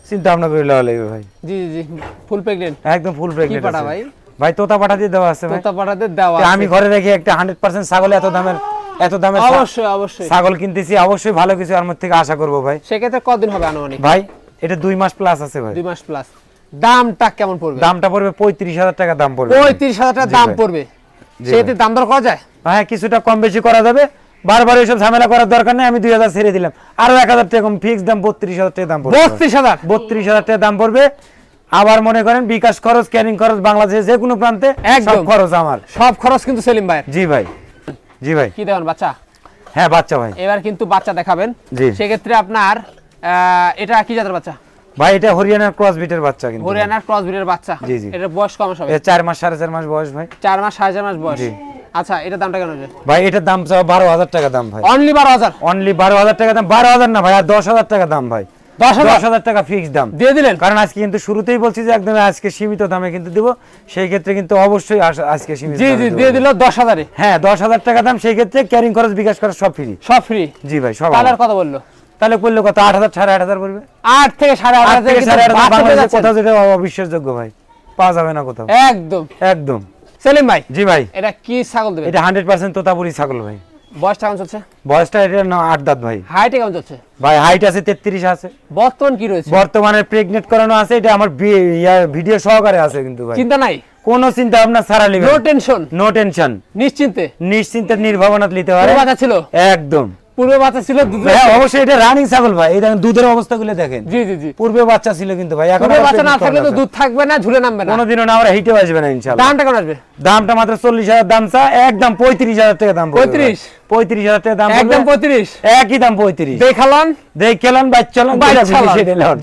চিন্তা ভাবনা করে নেওয়া লাগবে ভাই। জি জি ফুল প্রেগন্যান্ট, একদম ফুল প্রেগন্যান্ট। কি পাঠা ভাই? ভাই তোতা পাঠা দিয়ে দেওয়া আছে ভাই। তোতা পাঠা দিয়ে দেওয়া আছে। আমি ঘরে রেখে একটা 100% ছাগল এত দামের অবশ্যই অবশ্যই ছাগল কিনতেছি, অবশ্যই ভালো কিছু আর মধ্যে থেকে আশা করব ভাই। সেক্ষেত্রে কতদিন হবে আনুমানিক? ভাই এটা 2 মাস প্লাস আছে ভাই। 2 মাস প্লাস। দামটা কেমন পড়বে? দামটা পড়বে 35,000 টাকা দাম পড়বে। 35,000 টাকা দাম পড়বে। সেতে দাম দর করা যায়? হ্যাঁ কিছুটা কম বেশি করা যাবে, বারবার এইসব ঝামেলা করার দরকার নেই। আমি 2000 ছেড়ে দিলাম, আরো 1000 টাকা কম, ফিক্স দাম 32,000 টাকা দাম পড়বে। 32,000 টাকা দাম পড়বে। আবার মনে করেন বিকাশ খরচ, ক্যারিং খরচ, বাংলাদেশের যে কোনো প্রান্তে সব খরচ আমার। সব খরচ কিন্তু সেলিম ভাই। জি ভাই, জি ভাই। কি দেবেন বাচ্চা? হ্যাঁ বাচ্চা ভাই। এবার কিন্তু বাচ্চা দেখাবেন। সেক্ষেত্রে আপনার এটা কি জাতের বাচ্চা ভাই? এটা হরিয়ানার ক্রস ব্রিডের বাচ্চা। কিন্তু হরিয়ানার ক্রস ব্রিডের বাচ্চা। জি জি। এটা বয়স কম হবে? 4 মাস 4.5 মাস বয়স ভাই। 4 মাস 4.5 মাস বয়স। আচ্ছা এটা দামটা কেন আছে ভাই? এটার দাম 12,000 টাকা দাম ভাই। অনলি 12,000? অনলি 12,000 টাকা দাম। 12,000 না ভাই, আর 10,000 টাকা দাম ভাই। 10,000 টাকা ফিক্স দাম দিয়ে দিলেন। কারণ আজকে কিন্তু শুরুতেই বলছি যে একদম আজকে সীমিত দামে কিন্তু দেব, সেই ক্ষেত্রে কিন্তু অবশ্যই আজকে সীমিত। জি জি দিয়ে দিল 10,000 এ। হ্যাঁ 10,000 টাকা দাম, সেই ক্ষেত্রে ক্যারিং খরচ, বিকাশ খরচ সব ফ্রি। সব ফ্রি? জি ভাই সব। তাহলে কত বললো? তাহলে বললো কত? 8,000 8,500 পড়বে। 8 থেকে 8,500 বাংলাদেশে কোথাও যেটা অবিশ্বাসযোগ্য ভাই, পাওয়া যাবে না কোথাও। একদম একদম। সেলিম ভাই। জি ভাই। এটা কি ছাগল দেবে? এটা 100% তোতাপুরি ছাগল ভাই। বয়সটা কেমন চলছে? বয়সটা এটা 8 দাঁত ভাই। হাইট কেমন চলছে? ভাই হাইট আছে 33 আছে। বর্তমান কি রয়েছে? বর্তমানে প্রেগন্যান্ট করানো আছে, এটা আমার ভিডিও সহকারে আছে কিন্তু ভাই। চিন্তা নাই? কোনো চিন্তা ভাবনা ছাড়া নিবে। No tension? No tension. নিশ্চিন্তে নির্ভাবনাত নিতে পারে। বাচ্চা ছিল? একদম পূর্বে বাচ্চা ছিল? হ্যাঁ অবশ্যই এটা রানিং ছাগল ভাই। এই দেখেন দুধের অবস্থাগুলো দেখেন। জি জি জি। পূর্বে বাচ্চা ছিল কিন্তু ভাই, এখন বাচ্চা না থাকলে তো দুধ থাকবে না, ঝুলে নামবে না কোনোদিনও না। আমরা হিটেও আসবে না ইনশাআল্লাহ। দামটা কেমন আসবে? দামটা মাত্র 40,000 দাম চা, একদম 35,000 টাকা দাম পড়বে। 35,000 টাকা দাম পড়বে। একদম 35? একই দাম 35। দেখালাম বাচ্চালাম,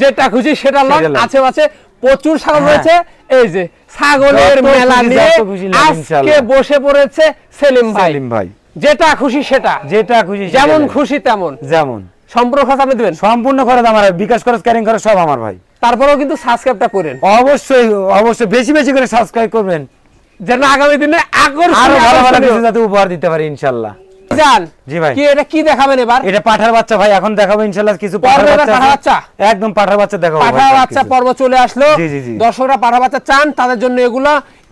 যেটা খুশি সেটা লন। আছে প্রচুর ছাগল রয়েছে। এই যে ছাগলের মেলা নিয়ে আজকে বসে পড়েছে সেলিম ভাই। যেটা খুশি সেটা, যেমন খুশি তেমন। যেমন সম্পূর্ণ খরচ আপনি দিবেন? সম্পূর্ণ খরচ আমার, বিকাশ খরচ, ক্যারিং খরচ সব আমার ভাই। তারপরেও কিন্তু সাবস্ক্রাইবটা করেন অবশ্যই, অবশ্যই বেশি বেশি করে সাবস্ক্রাইব করবেন, যেন আগামী দিনে আরো ভালো ভালো কিছু যাতে উপহার দিতে পারি ইনশাআল্লাহ। জান জি ভাই। কি এটা কি দেখাবেন এবার? এটা পাঠার বাচ্চা ভাই, এখন দেখাবো ইনশাআল্লাহ কিছু পাঠার বাচ্চা। একদম পাঠার বাচ্চা দেখাবো। পাঠার বাচ্চা পর্ব চলে আসলো। দর্শকরা পাঠার বাচ্চা চান, তাদের জন্য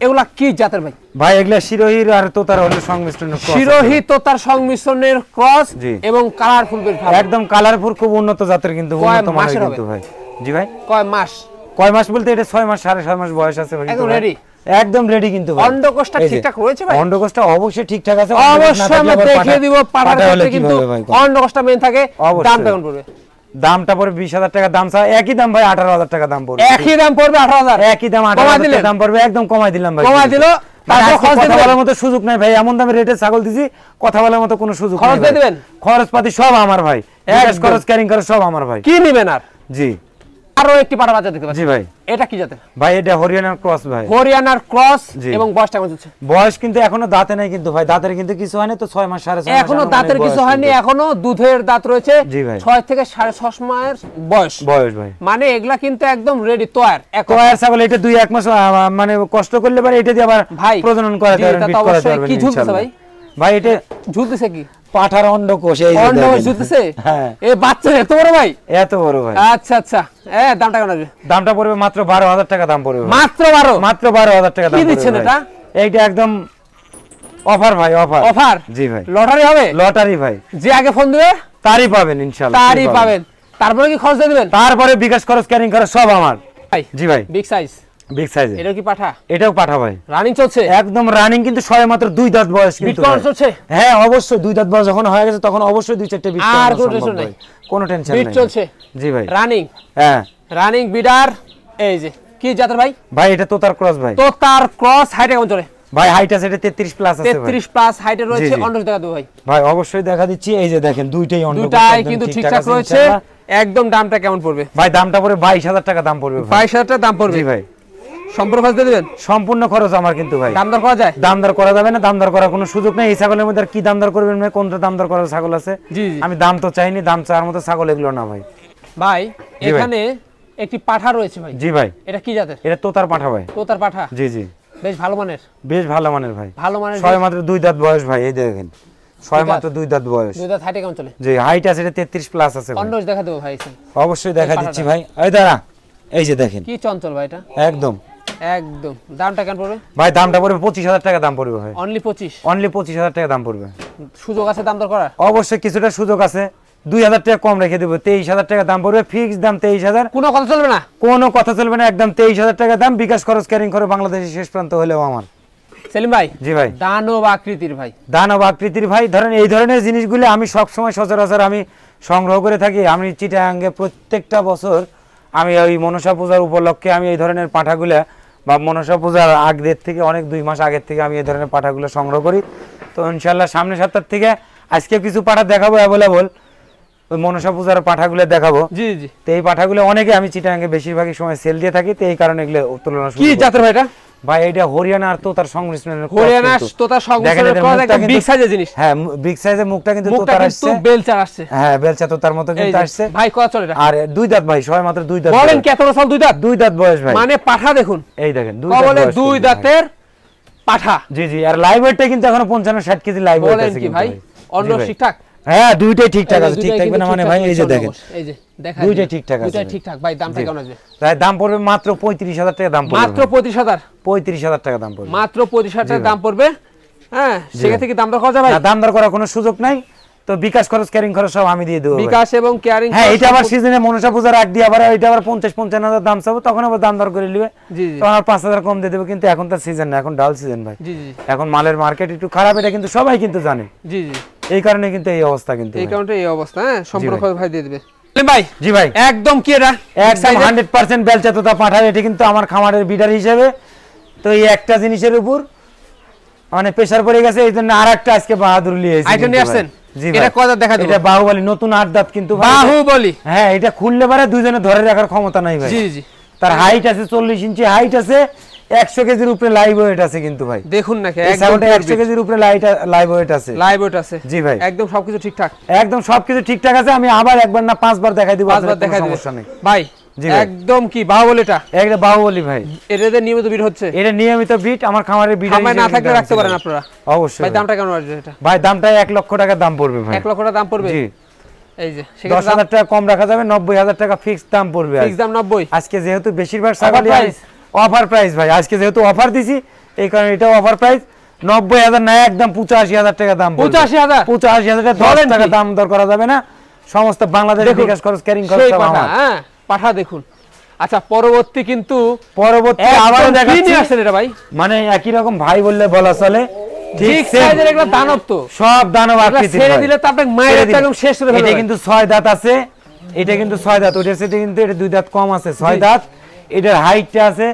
এগুলা কি জাতের ভাই? ভাই এগুলা শিরোহির আর তোতার হলো সংমিশ্রণ। শিরোহি তোতার সংমিশ্রণের ক্রস এবং কালারফুল বেশ ভালো, একদম কালারফুল, খুব উন্নত জাতের কিন্তু, উন্নত মানের কিন্তু ভাই। জি ভাই। কয় মাস বলতে এটা 6 মাস 6.5 মাস বয়স আছে ভাই। একদম রেডি? একদম রেডি কিন্তু ভাই। অন্ডকোষটা ঠিকঠাক রয়েছে ভাই? অন্ডকোষটা অবশ্যই ঠিকঠাক আছে। অবশ্যই আমরা দেখিয়ে দিব পাঠার ক্ষেত্রে কিন্তু অন্ডকোষটা মেইন থাকে। দাম কেমন পড়বে? দামটা পড়বে 20,000 টাকা দাম চা, একই দাম ভাই 18,000 টাকা দাম পড়বে। একই দাম পড়বে 18,000? একই দাম 18,000 টাকা দাম পড়বে, একদম কমাই দিলাম ভাই। কমাই দিল? কথা বলার মতো সুযোগ নাই ভাই, এমন দামে রেটে ছাগল দিছি, কথা বলার মতো কোনো সুযোগ নাই। খরচ দিয়ে দিবেন? খরচ পাতি সব আমার ভাই, বিকাশ খরচ, ক্যারিং খরচ সব আমার ভাই। কি নেবেন আর? জি। আরো একটি পাঠা বাচ্চা দেখতে পাচ্ছি। জি ভাই। এটা কি জাতের ভাই? এটা হরিয়ানার ক্রস ভাই। হরিয়ানার ক্রস। এবং বয়সটা কেমন চলছে? বয়স কিন্তু এখনো দাঁতে নাই কিন্তু ভাই, দাঁতের কিন্তু কিছু হয়নি তো, 6 মাস 6.5 মাস এখনো দাঁতের কিছু হয়নি, এখনো দুধের দাঁত রয়েছে। 6 থেকে 6.5 মাস বয়স ভাই। মানে এগুলা কিন্তু একদম রেডি তৈয়ার। ছাগল এটা 2-1 মাস মানে কষ্ট করলে পারে, এটা দিয়ে আবার প্রজনন করাতে পারবেন, বিট করাতে পারবেন। কি ঝুলছে ভাই? ভাই এটা ঝুলতেছে কি? পাঠার অন্ডকোষ। এই অন্ডকোষ ঝুলতেছে? হ্যাঁ। এই বাচ্চা এত বড় ভাই? এত বড় ভাই। আচ্ছা আচ্ছা। দামটা কেমন হবে? দামটা পড়বে মাত্র 12,000 টাকা দাম পড়বে। মাত্র 12? মাত্র 12,000 টাকা দাম। কি দিচ্ছেন এটা? এইটা একদম অফার ভাই, অফার। অফার? জি ভাই। লটারি হবে? লটারি ভাই, যে আগে ফোন দিবে তারই পাবেন ইনশাআল্লাহ, তারই পাবেন। তারপরে কি খরচ দিয়ে দিবেন? তারপরে বিকাশ খরচ, ক্যারিং খরচ সব আমার ভাই। জি ভাই। Big size? Big size. এটা কি পাঠা? এটাও পাঠা ভাই। রানিং চলছে? একদম রানিং, কিন্তু সবে মাত্র 2 দাঁত বয়স কিন্তু। বিট চলছে? হ্যাঁ অবশ্যই 2 দাঁত বয়স যখন হয়ে গেছে তখন অবশ্যই 2-4টা বিট আর কোনো টেনশন নাই? কোনো টেনশন নাই। বিট চলছে? জি ভাই। রানিং? হ্যাঁ রানিং বিডার। এই যে কি জাতের ভাই? ভাই এটা তোতার ক্রস ভাই। তোতার ক্রস। হাইট কেমন চলে ভাই? হাইট আছে এটা 33 প্লাস আছে ভাই। 33 প্লাস হাইটে রয়েছে। অন্ডকোষ দেখা দেব ভাই? ভাই অবশ্যই দেখা দিচ্ছি। এই যে দেখেন দুইটাই অন্ডকোষ, দুটাই কিন্তু ঠিকঠাক রয়েছে। একদম দামটা কেমন পড়বে ভাই? দামটা পড়বে 22,000 টাকা দাম পড়বে। 22,000 টাকা দাম পড়বে? জি ভাই। সম্পূর্ণ খরচ দিয়ে দিবেন? সম্পূর্ণ খরচ আমার কিন্তু ভাই। দামদর করা যায়? দামদর করা যাবে না, দামদর করার কোনো সুযোগ নেই। এই ছাগলের মধ্যে কি দামদর করবেন ভাই? কোনটা দামদর করার ছাগল আছে? জি জি। আমি দাম তো চাইনি, দাম চাওয়ার মতো ছাগল এগুলো না ভাই। ভাই এখানে একটি পাঠা রয়েছে ভাই। জি ভাই। এটা কি জাতের? এটা তোতার পাঠা ভাই। তোতার পাঠা? জি জি। বেশ ভালো মানের ভাই, ভালো মানের ছয় মাত্র 2 দাঁত বয়স ভাই, এই দেখেন ছয় মাত্র 2 দাঁত বয়স। 2 দাঁত হাইটে কেমন চলে? জি হাইট আছে এটা 33 প্লাস আছে ভাই। অন্য দেখা দেবো ভাই, অবশ্যই দেখা দিচ্ছি ভাই। এই দাঁড়া, এই যে দেখেন কি চঞ্চল ভাই এটা, একদম একদম। দামটা কেমন পড়বে ভাই? দামটা পড়বে 25000 টাকা দাম পড়বে ভাই। অনলি 25? অনলি 25000 টাকা দাম পড়বে। সুযোগ আছে দাম দর করার? অবশ্যই কিছুটা সুযোগ আছে, 2000 টাকা কম রেখে দেব, 23000 টাকা দাম পড়বে। ফিক্স দাম 23000, কোনো কথা চলবে না? কোনো কথা চলবে না, একদম 23000 টাকা দাম। বিকাশ খরচ ক্যারিং করে বাংলাদেশের শেষ প্রান্ত হলেও আমার। সেলিম ভাই, জি ভাই, দানব আকৃতির ভাই, দানব আকৃতির ভাই। ধরেন এই ধরনের জিনিসগুলো আমি সব সময় সচরাচর আমি সংগ্রহ করে থাকি। আমি চিটাগাঙ্গে প্রত্যেকটা বছর আমি ওই মনসা পূজার উপলক্ষে আমি এই ধরনের পাঠাগুলা, বা মনসা পূজার আগের থেকে অনেক 2 মাস আগের থেকে আমি এই ধরনের পাঠাগুলো সংগ্রহ করি। তো ইনশাল্লাহ সামনের সপ্তাহ থেকে আজকে কিছু পাঠা দেখাবো অ্যাভেলেবল, ওই মনসা পূজার পাঠাগুলো দেখাবো। জি জি। তো এই পাঠাগুলো অনেকে আমি চিটাগাঙ্গে বেশিরভাগই সময় সেল দিয়ে থাকি, তো এই কারণে এগুলো তুলনা। কি জাতের ভাই এটা? ভাই এটা হরিয়ানা আর তোতার সংমিশ্রণের, হরিয়ানা তোতার সংমিশ্রণের ক্রস, একটা বিগ সাইজের জিনিস। হ্যাঁ বিগ সাইজের মুখটা কিন্তু তোতার আসছে, বেলচা আসছে। হ্যাঁ বেলচা তোতার মতো কিন্তু আসছে ভাই। কত চলে এটা? আর 2 দাঁত ভাই, ছয় মাত্র 2 দাঁত। বলেন কি এত বছর 2 দাঁত? 2 দাঁত বয়স ভাই, মানে পাঠা দেখুন, এই দেখেন 2 দাঁত। বলে বয়স 2 দাঁতের পাঠা। জি জি। আর লাইভ ওয়েটটা কিন্তু এখনো 55-60 কেজি লাইভ ওয়েট আছে কি ভাই? অন্য ঠিকঠাক? হ্যাঁ দুইটাই ঠিকঠাক আছে। ঠিক থাকবে না মানে ভাই? এই যে দেখেন, এই যে দেখা, দুইটাই ঠিকঠাক আছে, দুইটাই ঠিকঠাক। ভাই দামটা কেমন আসবে? ভাই দাম পড়বে মাত্র 35000 টাকা দাম পড়বে। মাত্র 25000? 35000 টাকা দাম পড়বে, মাত্র 25000 টাকা দাম পড়বে। হ্যাঁ, সেখান থেকে দাম দর করা যাবে ভাই? দাম দর করার কোনো সুযোগ নাই, তো বিকাশ খরচ ক্যারিং খরচ সব আমি দিয়ে দেব। বিকাশ এবং ক্যারিং। হ্যাঁ এটা আবার সিজনে মনসা পূজার আগ দিয়ে আবার এটা আবার 50-55000 দাম চাবো, তখন আবার দাম দর করে নেবে। জি জি। তখন আর 5000 কম দিয়ে দেব। কিন্তু এখন তো সিজন না, এখন ডাল সিজন ভাই। জি জি। এখন মালের মার্কেট একটু খারাপ, এটা কিন্তু সবাই কিন্তু জানে। জি জি। এই কারণে কিন্তু এই অবস্থা, কিন্তু এই কারণে এই অবস্থা। হ্যাঁ, সম্পূর্ণ ভাই। খরচ ভাই দিয়ে দিবে। সেলিম ভাই। জি ভাই, একদম কি এটা? একদম 100% বেলচা তোতা পাঠা। এটা কিন্তু আমার খামারের বিডার হিসেবে, তো এই একটা জিনিসের উপর মানে প্রেসার পড়ে গেছে, এই জন্য আরেকটা আজকে বাহাদুর লিয়েছি। আইটেম নিয়ে আসছেন? জি এটা কত দেখা দেব? এটা বাহুবলী, নতুন 8 দাঁত কিন্তু ভাই। বাহুবলী? হ্যাঁ এটা খুললে পারে দুইজনে ধরে রাখার ক্ষমতা নাই ভাই। জি জি। তার হাইট আছে 40 ইঞ্চি হাইট আছে, 100 কেজির উপরে লাইভ ওয়েট আছে কিন্তু ভাই। দেখুন নাকি একদম 100 কেজির উপরে লাইভ ওয়েট আছে। লাইভ ওয়েট আছে? জি ভাই, একদম সবকিছু ঠিকঠাক, একদম সবকিছু ঠিকঠাক আছে। আমি আবার একবার না 5 বার দেখাই দিব, 5 বার দেখাই দিব সমস্যা নেই ভাই। একদম কি বাহুবলীটা? একটা বাহুবলী ভাই। এটাতে নিয়মিত বিট হচ্ছে? এটা নিয়মিত বিট আমার খামারের বিট খামারে না থাকলে রাখতে পারেন আপনারা? অবশ্যই ভাই। দামটা কেমন আসবে এটা? ভাই দামটা 1 লক্ষ টাকা দাম পড়বে ভাই। 1 লক্ষ টাকা দাম পড়বে? জি। এই যে 10000 টাকা কম রাখা যাবে, 90000 টাকা ফিক্স দাম পড়বে। ফিক্স দাম 90? আজকে যেহেতু বেশিরভাগ ছাগলই অফার প্রাইস ভাই, আজকে যেহেতু অফার দিছি এই কারণে এটা অফার প্রাইস। 90000 না, একদম 85000 টাকা দাম পড়বে। 85000? 85000 টাকা 10 টাকা দাম দর করা যাবে না। সমস্ত বাংলাদেশের বিকাশ খরচ ক্যারিং খরচ সব আমার। হ্যাঁ পাঠা দেখুন। আচ্ছা পরবর্তী কিন্তু পরবর্তী আবার দেখাচ্ছি আসেন এটা ভাই, মানে একই রকম ভাই বললে বলা চলে। ঠিক সাইজের একটা দানব, তো সব দানব আকৃতির। ছেড়ে দিলে তো আপনাকে মায়ের একদম শেষ করে ফেলবে। এটা কিন্তু 6 দাঁত আছে, এটা কিন্তু 6 দাঁত। ওটার সাথে কিন্তু এটা 2 দাঁত কম আছে, 6 দাঁত। এটার হাইটটা আছে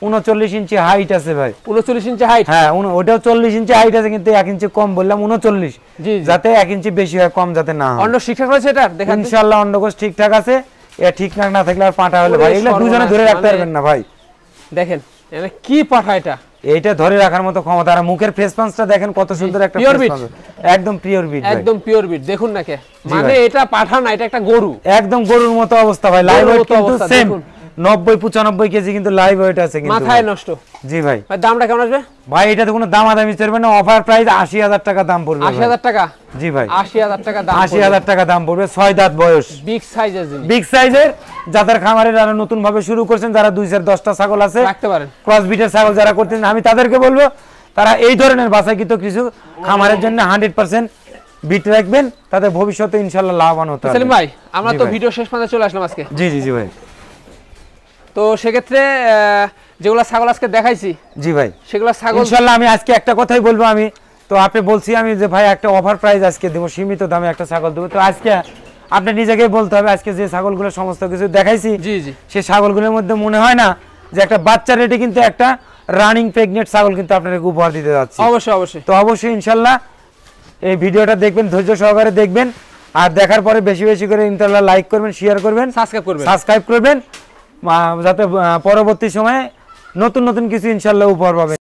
39 ইঞ্চি হাইট আছে ভাই। 39 ইঞ্চি হাইট? হ্যাঁ ওটাও 40 ইঞ্চি হাইট আছে, কিন্তু 1 ইঞ্চি কম বললাম 39, যাতে 1 ইঞ্চি বেশি হয়, কম যাতে না হয়। অন্য ঠিকঠাক রয়েছে এটা? দেখেন ইনশাআল্লাহ অন্ডকোষ ঠিকঠাক আছে। এটা ঠিকঠাক না থাকলে আর পাটা হলে ভাই এগুলা দুজনে ধরে রাখতে পারবেন না ভাই। দেখেন এটা কি পাঠা, এটা এইটা ধরে রাখার মতো ক্ষমতা। আর মুখের ফেস পাঞ্চটা দেখেন কত সুন্দর একটা ফেস পাঞ্চ, একদম পিওর বিট ভাই, একদম পিওর বিট। দেখুন না কে, মানে এটা পাঠা না, এটা একটা গরু, একদম গরুর মতো অবস্থা ভাই। লাইভ ওয়েট কিন্তু সেম 90-95 কেজি কিন্তু লাইভ ওয়েট আছে কিন্তু মাথায় নষ্ট। জি ভাই। ভাই দামটা কেমন আসবে? ভাই এটা তো কোনো দামাদামি চলবে না, অফার প্রাইস 80000 টাকা দাম পড়বে। 80000 টাকা? জি ভাই 80000 টাকা দাম। 80000 টাকা দাম পড়বে। 6 দাঁত বয়স, বিগ সাইজের জিনিস, বিগ সাইজের। যাদের খামারে যারা নতুন ভাবে শুরু করছেন, যারা 2-10টা ছাগল আছে রাখতে পারেন, ক্রস বিটের ছাগল যারা করতেন, আমি তাদেরকে বলবো তারা এই ধরনের বাছাইকৃত কিছু খামারের জন্য 100% বিট রাখবেন, তাদের ভবিষ্যতে ইনশাআল্লাহ লাভবান হতে পারবে। সেলিম ভাই আমরা তো ভিডিও শেষ পর্যন্ত চলে আসলাম আজকে। জি জি জি ভাই। তো সেক্ষেত্রে যেগুলো ছাগল আজকে দেখাইছি, জি ভাই সেগুলো ছাগল ইনশাআল্লাহ আমি আজকে একটা কথাই বলবো। আমি তো আপনি বলছি আমি যে ভাই একটা অফার প্রাইস আজকে দেব, সীমিত দামে একটা ছাগল দেব। তো আজকে আপনি নিজেকেই বলতে হবে, আজকে যে ছাগলগুলো সমস্ত কিছু দেখাইছি, জি জি, সেই ছাগলগুলোর মধ্যে মনে হয় না যে একটা বাচ্চা রেটে কিন্তু একটা রানিং প্রেগনেন্ট ছাগল কিন্তু আপনাদেরকে উপহার দিতে যাচ্ছি। অবশ্যই অবশ্যই। তো অবশ্যই ইনশাআল্লাহ এই ভিডিওটা দেখবেন, ধৈর্য সহকারে দেখবেন, আর দেখার পরে বেশি বেশি করে ইনশাআল্লাহ লাইক করবেন, শেয়ার করবেন, সাবস্ক্রাইব করবেন, যাতে পরবর্তী সময়ে নতুন নতুন কিছু ইনশাআল্লাহ উপহার পাবেন।